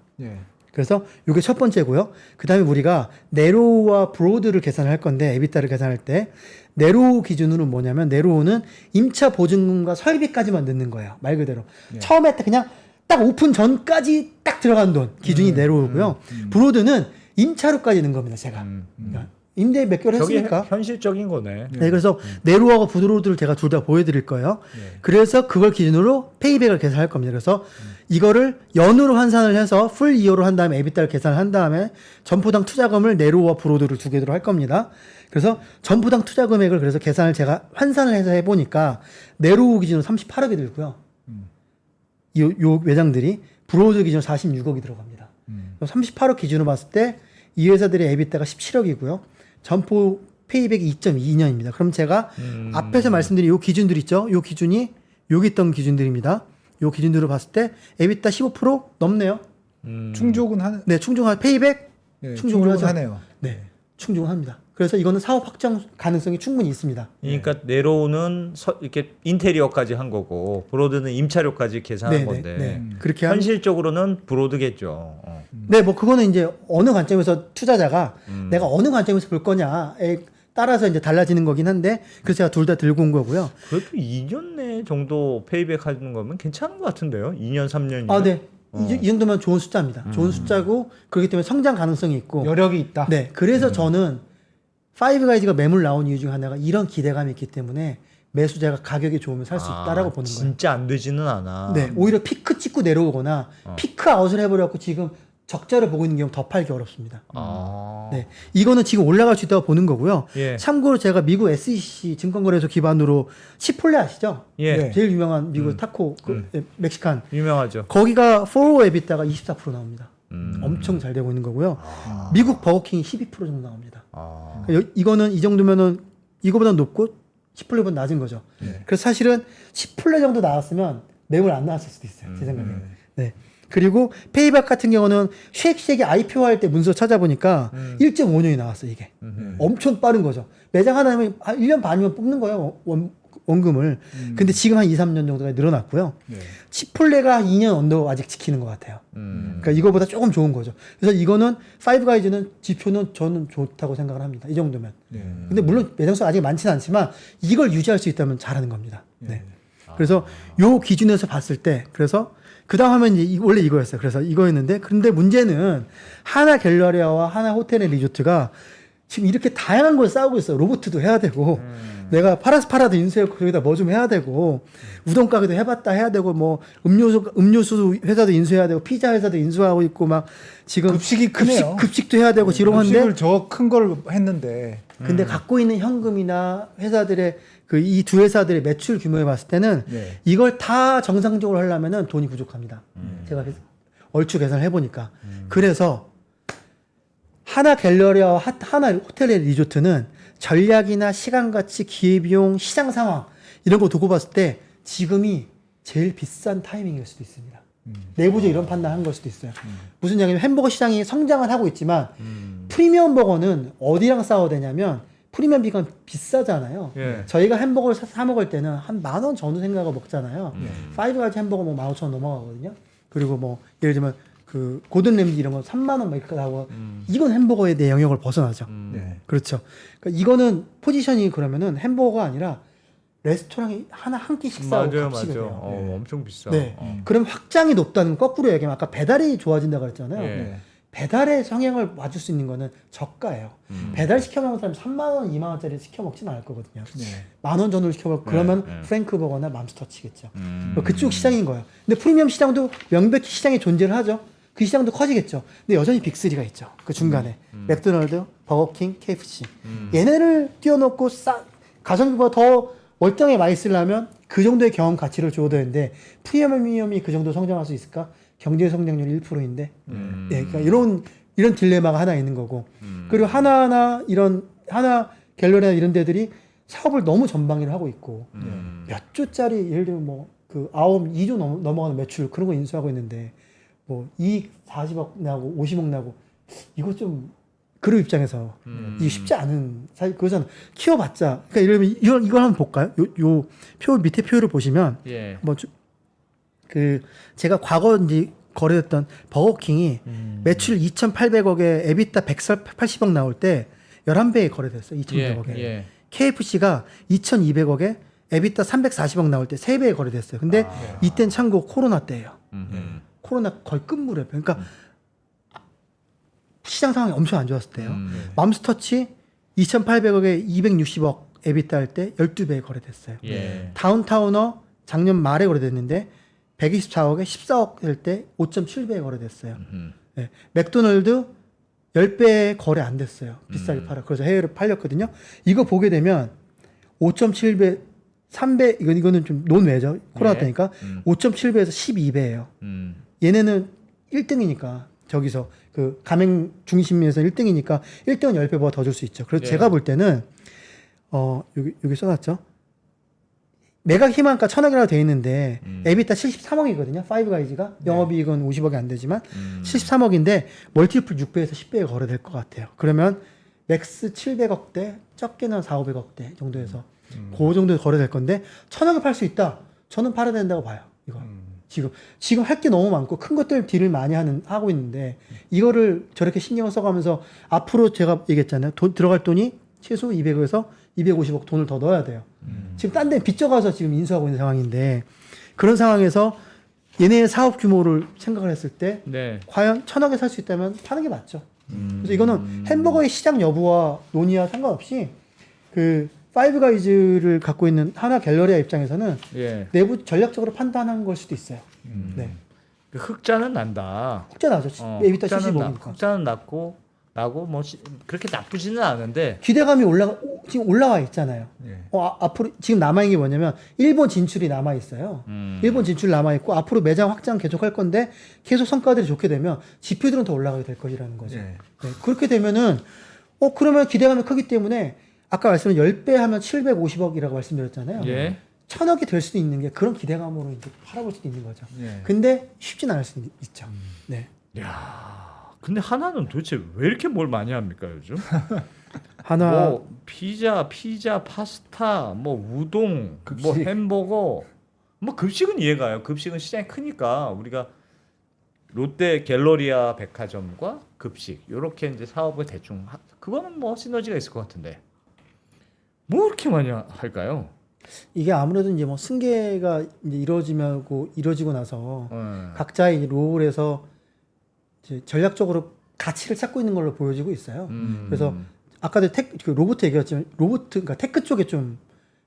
그래서 이게 첫 번째고요. 그 다음에 우리가 네로우와 브로드를 계산할 건데 에비타를 계산할 때 네로우 기준으로는 뭐냐면 네로우는 임차 보증금과 설비까지만 넣는 거예요. 말 그대로 처음에 그냥 딱 오픈 전까지 딱 들어간 돈 기준이 내려오고요. 브로드는 임차료까지 넣은 겁니다. 제가 그러니까 임대 몇 개월 저게 했으니까. 현실적인 거네. 네, 그래서 네로하고 브로드를 제가 둘 다 보여드릴 거예요. 그래서 그걸 기준으로 페이백을 계산할 겁니다. 그래서 이거를 연으로 환산을 해서 풀 이어로 한 다음에 에비타를 계산을 한 다음에 점포당 투자금을 네로와 브로드를 두 개로 할 겁니다. 그래서 점포당 투자 금액을 그래서 계산을 제가 환산을 해서 해보니까 네로 기준으로 38억이 들고요. 요 매장들이 브로드 기준으로 46억이 들어갑니다. 38억 기준으로 봤을 때 이 회사들의 에비타가 17억이고요. 점포 페이백이 2.2년입니다. 그럼 제가 앞에서 말씀드린 요 기준들 있죠? 요 기준이 여기 있던 기준들입니다. 요 기준들로 봤을 때 에비타 15% 넘네요. 충족은 하는. 네, 충족한 페이백 네, 충족을 하죠. 하네요. 네, 충족을 합니다. 그래서 이거는 사업 확장 가능성이 충분히 있습니다. 그러니까 네로는 이렇게 인테리어까지 한 거고 브로드는 임차료까지 계산한 건데 그렇게 한. 현실적으로는 브로드겠죠. 네, 뭐 그거는 이제 어느 관점에서 투자자가 내가 어느 관점에서 볼 거냐에 따라서 이제 달라지는 거긴 한데 그래서 제가 둘 다 들고 온 거고요. 그래도 2년 내 정도 페이백 하는 거면 괜찮은 것 같은데요. 2년 3년이면. 아, 네. 이 정도면 좋은 숫자입니다. 좋은 숫자고 그렇기 때문에 성장 가능성이 있고. 여력이 있다. 네, 그래서 저는 파이브가이즈가 매물 나온 이유 중 하나가 이런 기대감이 있기 때문에 매수자가 가격이 좋으면 살 수 있다라고 보는 거예요. 진짜 안 되지는 않아. 네, 오히려 피크 찍고 내려오거나 피크 아웃을 해버려갖고 지금 적자를 보고 있는 경우 더 팔기 어렵습니다. 네. 네, 이거는 지금 올라갈 수 있다고 보는 거고요. 예. 참고로 제가 미국 SEC 증권거래소 기반으로 치폴레 아시죠? 예. 네, 제일 유명한 미국 타코 멕시칸 유명하죠. 거기가 포로 에비타가 24% 나옵니다. 엄청 잘 되고 있는 거고요. 미국 버거킹이 12% 정도 나옵니다. 이거는 이 정도면은 이거보다 높고 치폴레보다 낮은 거죠. 그래서 사실은 치폴레 정도 나왔으면 매물 안 나왔을 수도 있어요. 제 생각에. 네. 그리고 페이백 같은 경우는 쉐이크쉑이 IPO 할 때 문서 찾아보니까 1.5년이 나왔어요, 이게. 엄청 빠른 거죠. 매장 하나면 1년 반이면 뽑는 거예요, 원금을. 근데 지금 한 2, 3년 정도가 늘어났고요. 치폴레가 2년 언더 아직 지키는 것 같아요. 그러니까 이거보다 조금 좋은 거죠. 그래서 이거는 파이브가이즈는 지표는 저는 좋다고 생각을 합니다. 이 정도면. 근데 물론 매장 수 아직 많지는 않지만 이걸 유지할 수 있다면 잘하는 겁니다. 네. 그래서 요 기준에서 봤을 때 그래서 그 다음 하면 이제 원래 이거였어요. 그래서 이거였는데 그런데 문제는 하나 갤러리아와 하나 호텔 앤 리조트가 지금 이렇게 다양한 걸 싸우고 있어요. 로보트도 해야 되고 내가 파라도 인수해서 거기다 뭐 좀 해야 되고 우동 가게도 해봤다 해야 되고 뭐 음료수 회사도 인수해야 되고 피자 회사도 인수하고 있고 막 지금 급식이 크네요. 급식도 해야 되고 지롱한데 급식을 저 큰 걸 했는데 근데 갖고 있는 현금이나 회사들의 그 이 두 회사들의 매출 규모에 봤을 때는 이걸 다 정상적으로 하려면은 돈이 부족합니다. 제가 얼추 계산을 해보니까 그래서 하나 갤러리아와 하나 호텔 앤 리조트는 전략이나 시간 가치, 기회비용, 시장 상황 이런 거 두고 봤을 때 지금이 제일 비싼 타이밍일 수도 있습니다. 내부적 이런 판단한 걸 수도 있어요. 무슨 얘기냐면 햄버거 시장이 성장을 하고 있지만 프리미엄 버거는 어디랑 싸워야 되냐면 프리미엄 비건 비싸잖아요. 예. 저희가 햄버거를 사 먹을 때는 한 10,000원 전후 생각을 먹잖아요. 파이브가이즈 햄버거 뭐 15,000원 넘어가거든요. 그리고 뭐 예를 들면 그 고든 램지 이런 거 3만 원 막 이렇게 하고 이건 햄버거에 대해 영역을 벗어나죠. 그렇죠. 그러니까 이거는 포지션이 그러면은 햄버거가 아니라 레스토랑에 하나 한 끼 식사하고 맞아요, 값이게 맞아요. 돼요. 엄청 비싸. 네. 그럼 확장이 높다는 건 거꾸로 얘기하면 아까 배달이 좋아진다고 그랬잖아요. 예. 배달의 성향을 맞을 수 있는 거는 저가예요. 배달 시켜 먹는 사람 3만 원, 2만 원짜리 시켜 먹지는 않을 거거든요. 10,000원 전후로 시켜 먹고 그러면 프랭크 버거나 맘스터치겠죠. 그쪽 시장인 거예요. 근데 프리미엄 시장도 명백히 시장에 존재를 하죠. 그 시장도 커지겠죠. 근데 여전히 빅3가 있죠. 그 중간에 맥도날드, 버거킹, KFC. 얘네를 띄워놓고 가성비보다 더 월등하게 많이 쓰려면 그 정도의 경험 가치를 줘야 되는데 프리미엄이 그 정도 성장할 수 있을까? 경제 성장률 1%인데. 예, 그러니까 이런 딜레마가 하나 있는 거고. 그리고 하나 갤러리나 이런 데들이 사업을 너무 전방위를 하고 있고 몇 조짜리 예를 들면 뭐 그 2조 넘어가는 매출 그런 거 인수하고 있는데 뭐 이익 40억 나고 50억 나고 이거 좀 그룹 입장에서 이게 쉽지 않은 사실 그거잖아. 키워봤자 그러니까 예를 들면 이걸 한번 볼까요? 요 표 밑에 표를 보시면 예. 뭐 그 제가 과거 이제 거래했던 버거킹이 매출 2,800억에 에비타 180억 나올 때 11배에 거래됐어요. 2,200억에. 예. KFC가 2,200억에 에비타 340억 나올 때 3배에 거래됐어요. 근데 이땐 참고 코로나 때예요. 코로나 거의 끝물이에요. 그러니까 시장 상황이 엄청 안 좋았을 때요. 맘스터치 2,800억에 260억 에비타 할 때 12배에 거래됐어요. 예. 다운타우너 작년 말에 거래됐는데 124억에 14억 될 때 5.7배에 거래됐어요. 네. 맥도날드 10배 거래 안 됐어요. 비싸게 팔아. 그래서 해외로 팔렸거든요. 이거 보게 되면 5.7배, 3배, 이거는 좀 논외죠. 코로나 네. 때니까. 5.7배에서 12배예요. 얘네는 1등이니까 저기서 그 가맹 중심에서 1등이니까 1등은 10배보다 더 줄 수 있죠. 그래서 예. 제가 볼 때는 여기 써놨죠. 매각 희망가 1,000억이라고 돼 있는데 에비타 73억이거든요. 파이브가이즈가 영업이익은 50억이 안 되지만 73억인데 멀티플 6배에서 10배에 거래될 것 같아요. 그러면 맥스 700억대, 적게는 4, 500억대 정도에서 그 정도에 거래될 건데 1,000억에 팔 수 있다. 저는 팔아야 된다고 봐요. 이거 지금 할 게 너무 많고 큰 것들 딜을 많이 하고 있는데 이거를 저렇게 신경을 써가면서 앞으로 제가 얘기했잖아요. 들어갈 돈이 최소 200억에서 250억 돈을 더 넣어야 돼요. 지금 딴 데 빚져가서 지금 인수하고 있는 상황인데 그런 상황에서 얘네의 사업 규모를 생각을 했을 때 네. 과연 1,000억에 살 수 있다면 파는 게 맞죠. 그래서 이거는 햄버거의 시장 여부와 논의와 상관없이 그 파이브가이즈를 갖고 있는 하나 갤러리아 입장에서는 예. 내부 전략적으로 판단한 걸 수도 있어요. 네. 그 흑자는 난다. 흑자 나죠. 에비타 흑자는 75니까. 흑자는 나고 뭐 그렇게 나쁘지는 않은데 기대감이 지금 올라와 있잖아요. 예. 앞으로 지금 남아 있는 게 뭐냐면 일본 진출이 남아 있어요. 일본 진출 남아 있고 앞으로 매장 확장 계속할 건데 계속 성과들이 좋게 되면 지표들은 더 올라가게 될 것이라는 거죠. 예. 네, 그렇게 되면은 그러면 기대감이 크기 때문에 아까 말씀드린 10배 하면 750억이라고 말씀드렸잖아요. 예. 1,000억이 될 수도 있는 게 그런 기대감으로 이제 팔아볼 수도 있는 거죠. 예. 근데 쉽진 않을 수 있죠. 네. 야. 근데 하나는 도대체 왜 이렇게 뭘 많이 합니까, 요즘? 하나 뭐 피자, 파스타, 뭐 우동, 급식. 뭐 햄버거. 뭐 급식은 이해가요. 급식은 시장이 크니까 우리가 롯데 갤러리아 백화점과 급식 요렇게 이제 사업을 대충 그거는 뭐 시너지가 있을 것 같은데. 뭐 이렇게 많이 할까요? 이게 아무래도 이제 뭐 승계가 이제 이루어지고 나서 예. 각자의 롤에서 이제 전략적으로 가치를 찾고 있는 걸로 보여지고 있어요. 그래서 아까도 그 로봇 얘기했지만 그러니까 테크 쪽에 좀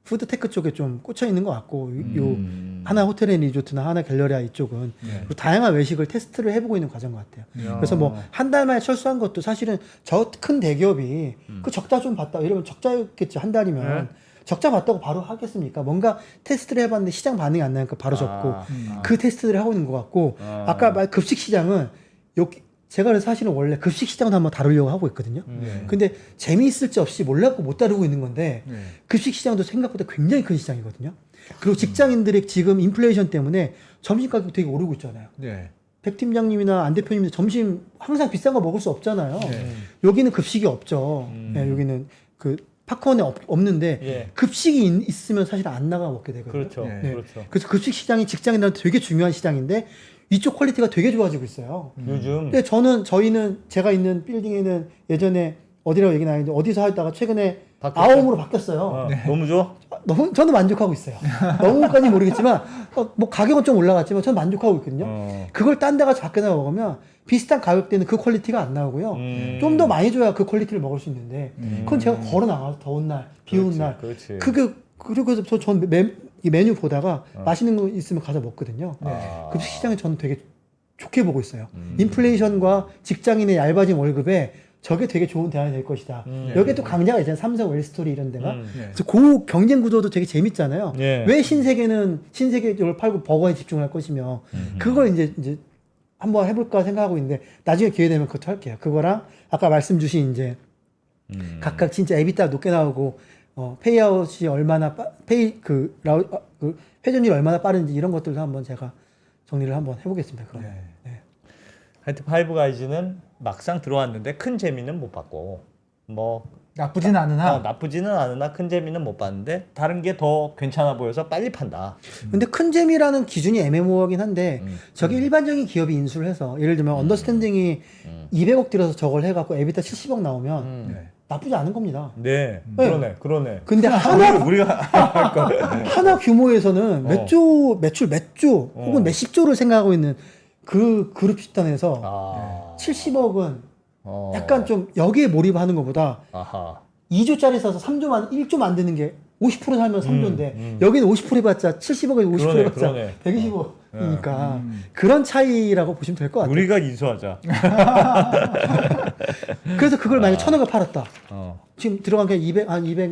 푸드 테크 쪽에 좀 꽂혀 있는 것 같고 요 하나 호텔 앤 리조트나 하나 갤러리아 이쪽은 그리고 다양한 외식을 테스트를 해보고 있는 과정 같아요. 그래서 뭐 한 달 만에 철수한 것도 사실은 저 큰 대기업이 그 적자 좀 봤다 이러면 적자였겠지 한 달이면 적자 봤다고 바로 하겠습니까? 뭔가 테스트를 해봤는데 시장 반응이 안 나니까 바로 접고 그 테스트를 하고 있는 것 같고 아까 말 급식 시장은 여기 제가 그래서 사실은 원래 급식 시장을 한번 다루려고 하고 있거든요. 근데 재미있을지 없이 몰랐고 못 다루고 있는 건데 급식 시장도 생각보다 굉장히 큰 시장이거든요. 그리고 직장인들의 지금 인플레이션 때문에 점심 가격 되게 오르고 있잖아요. 네. 백 팀장님이나 안 대표님도 점심 항상 비싼 거 먹을 수 없잖아요. 네. 여기는 급식이 없죠. 네, 여기는 그 팝콘에 없는데 예. 급식이 있으면 사실 안 나가 먹게 되거든요. 그렇죠. 네. 그렇죠. 그래서 급식 시장이 직장인들한테 되게 중요한 시장인데 이쪽 퀄리티가 되게 좋아지고 있어요. 요즘 근데 저희는 제가 있는 빌딩에는 예전에 어디라고 얘기는 아닌데 어디서 하다가 최근에 바뀌었어요? 아홉으로 바뀌었어요. 너무 좋아? 저는 만족하고 있어요. 너무까지 모르겠지만 뭐 가격은 좀 올라갔지만 저는 만족하고 있거든요. 그걸 딴 데 가서 밖에서 먹으면 비슷한 가격대는 그 퀄리티가 안 나오고요. 좀 더 많이 줘야 그 퀄리티를 먹을 수 있는데 그건 제가 걸어 나가서 더운 날, 비 오는 날 그렇지. 그리고 전 이 메뉴 보다가 맛있는 거 있으면 가서 먹거든요. 급식 시장에 저는 되게 좋게 보고 있어요. 인플레이션과 직장인의 얇아진 월급에 저게 되게 좋은 대안이 될 것이다. 여기에 또 강자가 있잖아요. 삼성, 웰스토리 이런 데가. 그래서 그 경쟁 구도도 되게 재밌잖아요. 예. 왜 신세계는 신세계를 팔고 버거에 집중할 것이며 그걸 이제 한번 해볼까 생각하고 있는데 나중에 기회 되면 그것도 할게요. 그거랑 아까 말씀 주신 이제 각각 진짜 에비타 높게 나오고 페이아웃이 얼마나 회전율이 얼마나 빠른지 이런 것들도 한번 제가 정리를 한번 해보겠습니다. 그럼. 네. 하여튼 파이브가이즈는 막상 들어왔는데 큰 재미는 못 봤고 뭐 나쁘진 않으나 나쁘지는 않으나 큰 재미는 못 봤는데 다른 게 더 괜찮아 보여서 빨리 판다. 근데 큰 재미라는 기준이 애매모호하긴 한데 저게 일반적인 기업이 인수를 해서 예를 들면 언더스탠딩이 200억 들여서 저걸 해갖고 에비타 70억 나오면 나쁘지 않은 겁니다. 네. 네. 그러네. 근데 하나 우리가 하나 규모에서는 매출 몇 조 혹은 몇십 조를 생각하고 있는 그 그룹 집단에서 70억은 약간 좀 여기에 몰입하는 것보다 아하. 2조짜리 사서 1조 만드는 게 50% 살면 3조인데 여기는 50% 해봤자 70억에 50% 해봤자 그러네. 120억이니까 그런 차이라고 보시면 될 것 같아요. 우리가 인수하자. 그래서 그걸 만약에 1,000억을 팔았다. 어. 지금 들어간 게 200,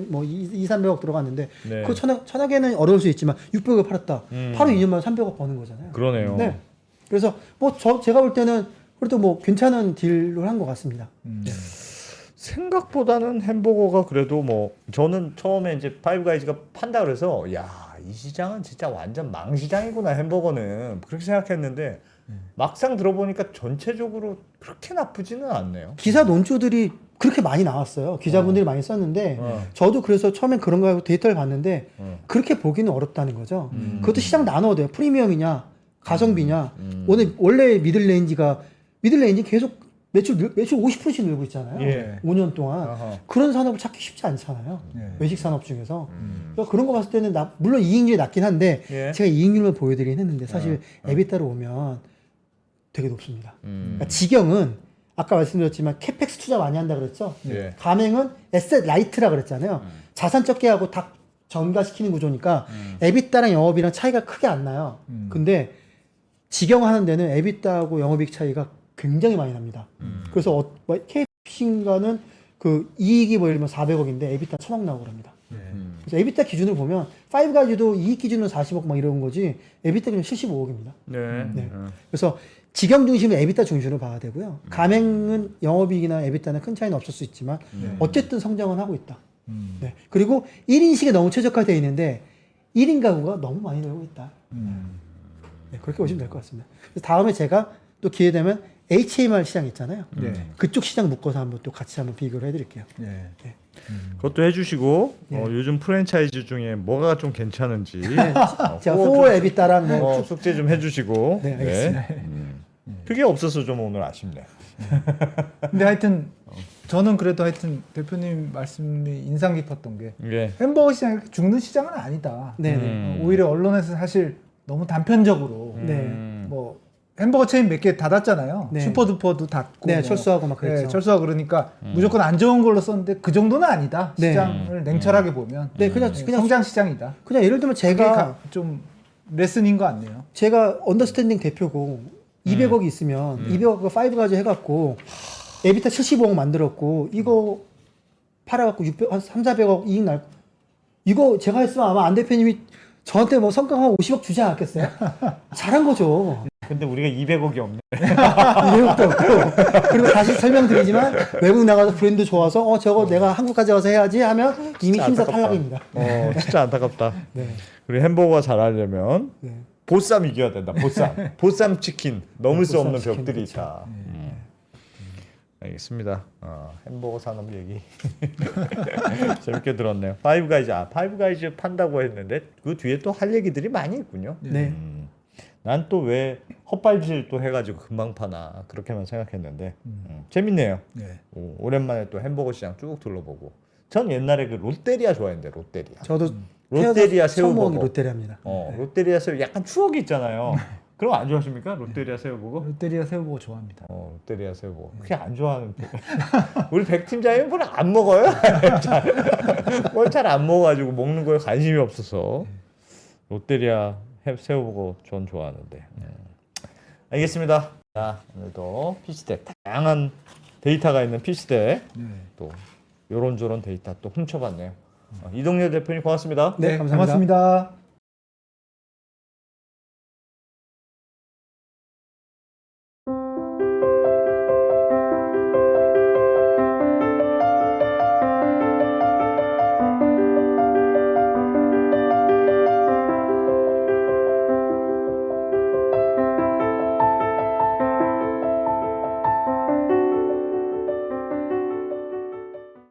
뭐 300억 들어갔는데 네. 그 1,000억에는 어려울 수 있지만 600억을 팔았다. 바로 2년 만에 300억 버는 거잖아요. 그러네요. 네. 그래서 뭐 제가 볼 때는 그래도 뭐 괜찮은 딜을 한 것 같습니다. 생각보다는 햄버거가 그래도 뭐 저는 처음에 이제 파이브가이즈가 판다 그래서 야, 이 시장은 진짜 완전 망시장이구나 햄버거는 그렇게 생각했는데 막상 들어보니까 전체적으로 그렇게 나쁘지는 않네요. 기사 논조들이 그렇게 많이 나왔어요. 기자분들이 많이 썼는데 저도 그래서 처음엔 그런 거 하고 데이터를 봤는데 그렇게 보기는 어렵다는 거죠. 그것도 시장 나눠야 돼요. 프리미엄이냐 가성비냐. 원래 미들레인지 계속 매출 50%씩 늘고 있잖아요. 예. 5년 동안. 아하. 그런 산업을 찾기 쉽지 않잖아요. 네. 외식 산업 중에서. 그러니까 그런 거 봤을 때는 물론 이익률이 낮긴 한데 예. 제가 이익률만 보여드리긴 했는데 사실 에비타로 오면 되게 높습니다. 그러니까 지경은 아까 말씀드렸지만 캐펙스 투자 많이 한다 그랬죠. 예. 가맹은 에셋 라이트라 그랬잖아요. 자산 적게 하고 다 전가시키는 구조니까 에비타랑 영업이랑 차이가 크게 안 나요. 근데 지경 하는 데는 에비타하고 영업이익 차이가 굉장히 많이 납니다. 그래서 KFC인가는 그 이익이 뭐 예를 들면 400억인데 에비타 1,000억 나오고 그럽니다. 그래서 에비타 기준으로 보면 파이브가이즈도 이익 기준으로 40억 막 이런 거지 에비타 기준 75억입니다. 네. 그래서 직영 중심은 에비타 중심으로 봐야 되고요. 가맹은 영업이익이나 에비타는 큰 차이는 없을 수 있지만 어쨌든 성장은 하고 있다. 네. 그리고 1인식에 너무 최적화되어 있는데 1인 가구가 너무 많이 늘고 있다. 네, 그렇게 보시면 될 것 같습니다. 그래서 다음에 제가 또 기회 되면 HMR 시장 있잖아요. 네. 그쪽 시장 묶어서 한번 또 같이 한번 비교를 해드릴게요. 네. 그것도 해주시고 예. 요즘 프랜차이즈 중에 뭐가 좀 괜찮은지 제가 4 에비타랑 뭐 숙제 좀 해주시고. 네, 알겠습니다. 그게 없어서 좀 오늘 아쉽네. 근데 하여튼 저는 그래도 하여튼 대표님 말씀이 인상 깊었던 게 예. 햄버거 시장이 그렇게 죽는 시장은 아니다. 네네. 오히려 언론에서 사실 너무 단편적으로 네. 뭐 햄버거 체인 몇 개 닫았잖아요. 네. 슈퍼두퍼도 닫고 네, 뭐. 철수하고 막 그랬죠. 네, 철수하고 그러니까 무조건 안 좋은 걸로 썼는데 그 정도는 아니다. 네. 시장을 냉철하게 보면 네, 그냥 성장 시장이다. 그냥 예를 들면 제가 좀 레슨인 것 같네요. 제가 언더스탠딩 대표고 200억이 있으면 200억 파이브가지 해갖고 에비타 75억 만들었고 이거 팔아갖고 300~400억 이익 날 이거 제가 했으면 아마 안 대표님이 저한테 뭐 성과 한 50억 주지 않았겠어요? 잘한 거죠. 근데 우리가 200억이 없네. 200억도 없고 그리고 다시 설명드리지만 외국 나가서 브랜드 좋아서 저거 내가 한국까지 와서 해야지 하면 이미 진짜 심사 안타깝다. 탈락입니다. 진짜 안타깝다. 네. 그리고 햄버거가 잘하려면 네. 보쌈 이겨야 된다. 보쌈. 보쌈 치킨. 넘을 수 없는 보쌈 치킨, 벽들이 그렇죠. 있다. 알겠습니다. 햄버거 산업 얘기 재밌게 들었네요. 파이브가이즈 판다고 했는데 그 뒤에 또 할 얘기들이 많이 있군요. 네. 난 또 왜 헛발질 또 해가지고 금방 파나 그렇게만 생각했는데 재밌네요. 네. 오랜만에 또 햄버거 시장 쭉 둘러보고. 전 옛날에 그 롯데리아 좋아했는데 롯데리아. 저도 롯데리아 태어나서 처음 먹은 게 새우버거. 롯데리아입니다. 롯데리아 새우 약간 추억이 있잖아요. 그런 거 안 좋아하십니까? 롯데리아 새우버거? 롯데리아 새우버거 좋아합니다. 롯데리아 새우버거. 그게 안 좋아하는 우리 백 팀장님 뭘 안 먹어요? 뭘 잘 안 먹어가지고 먹는 거에 관심이 없어서 롯데리아 새우버거 전 좋아하는데. 알겠습니다. 자, 오늘도 피치대 다양한 데이터가 있는 피치대 또 요런저런 데이터 또 훔쳐봤네요. 이동렬 대표님 고맙습니다. 네, 감사합니다. 고맙습니다.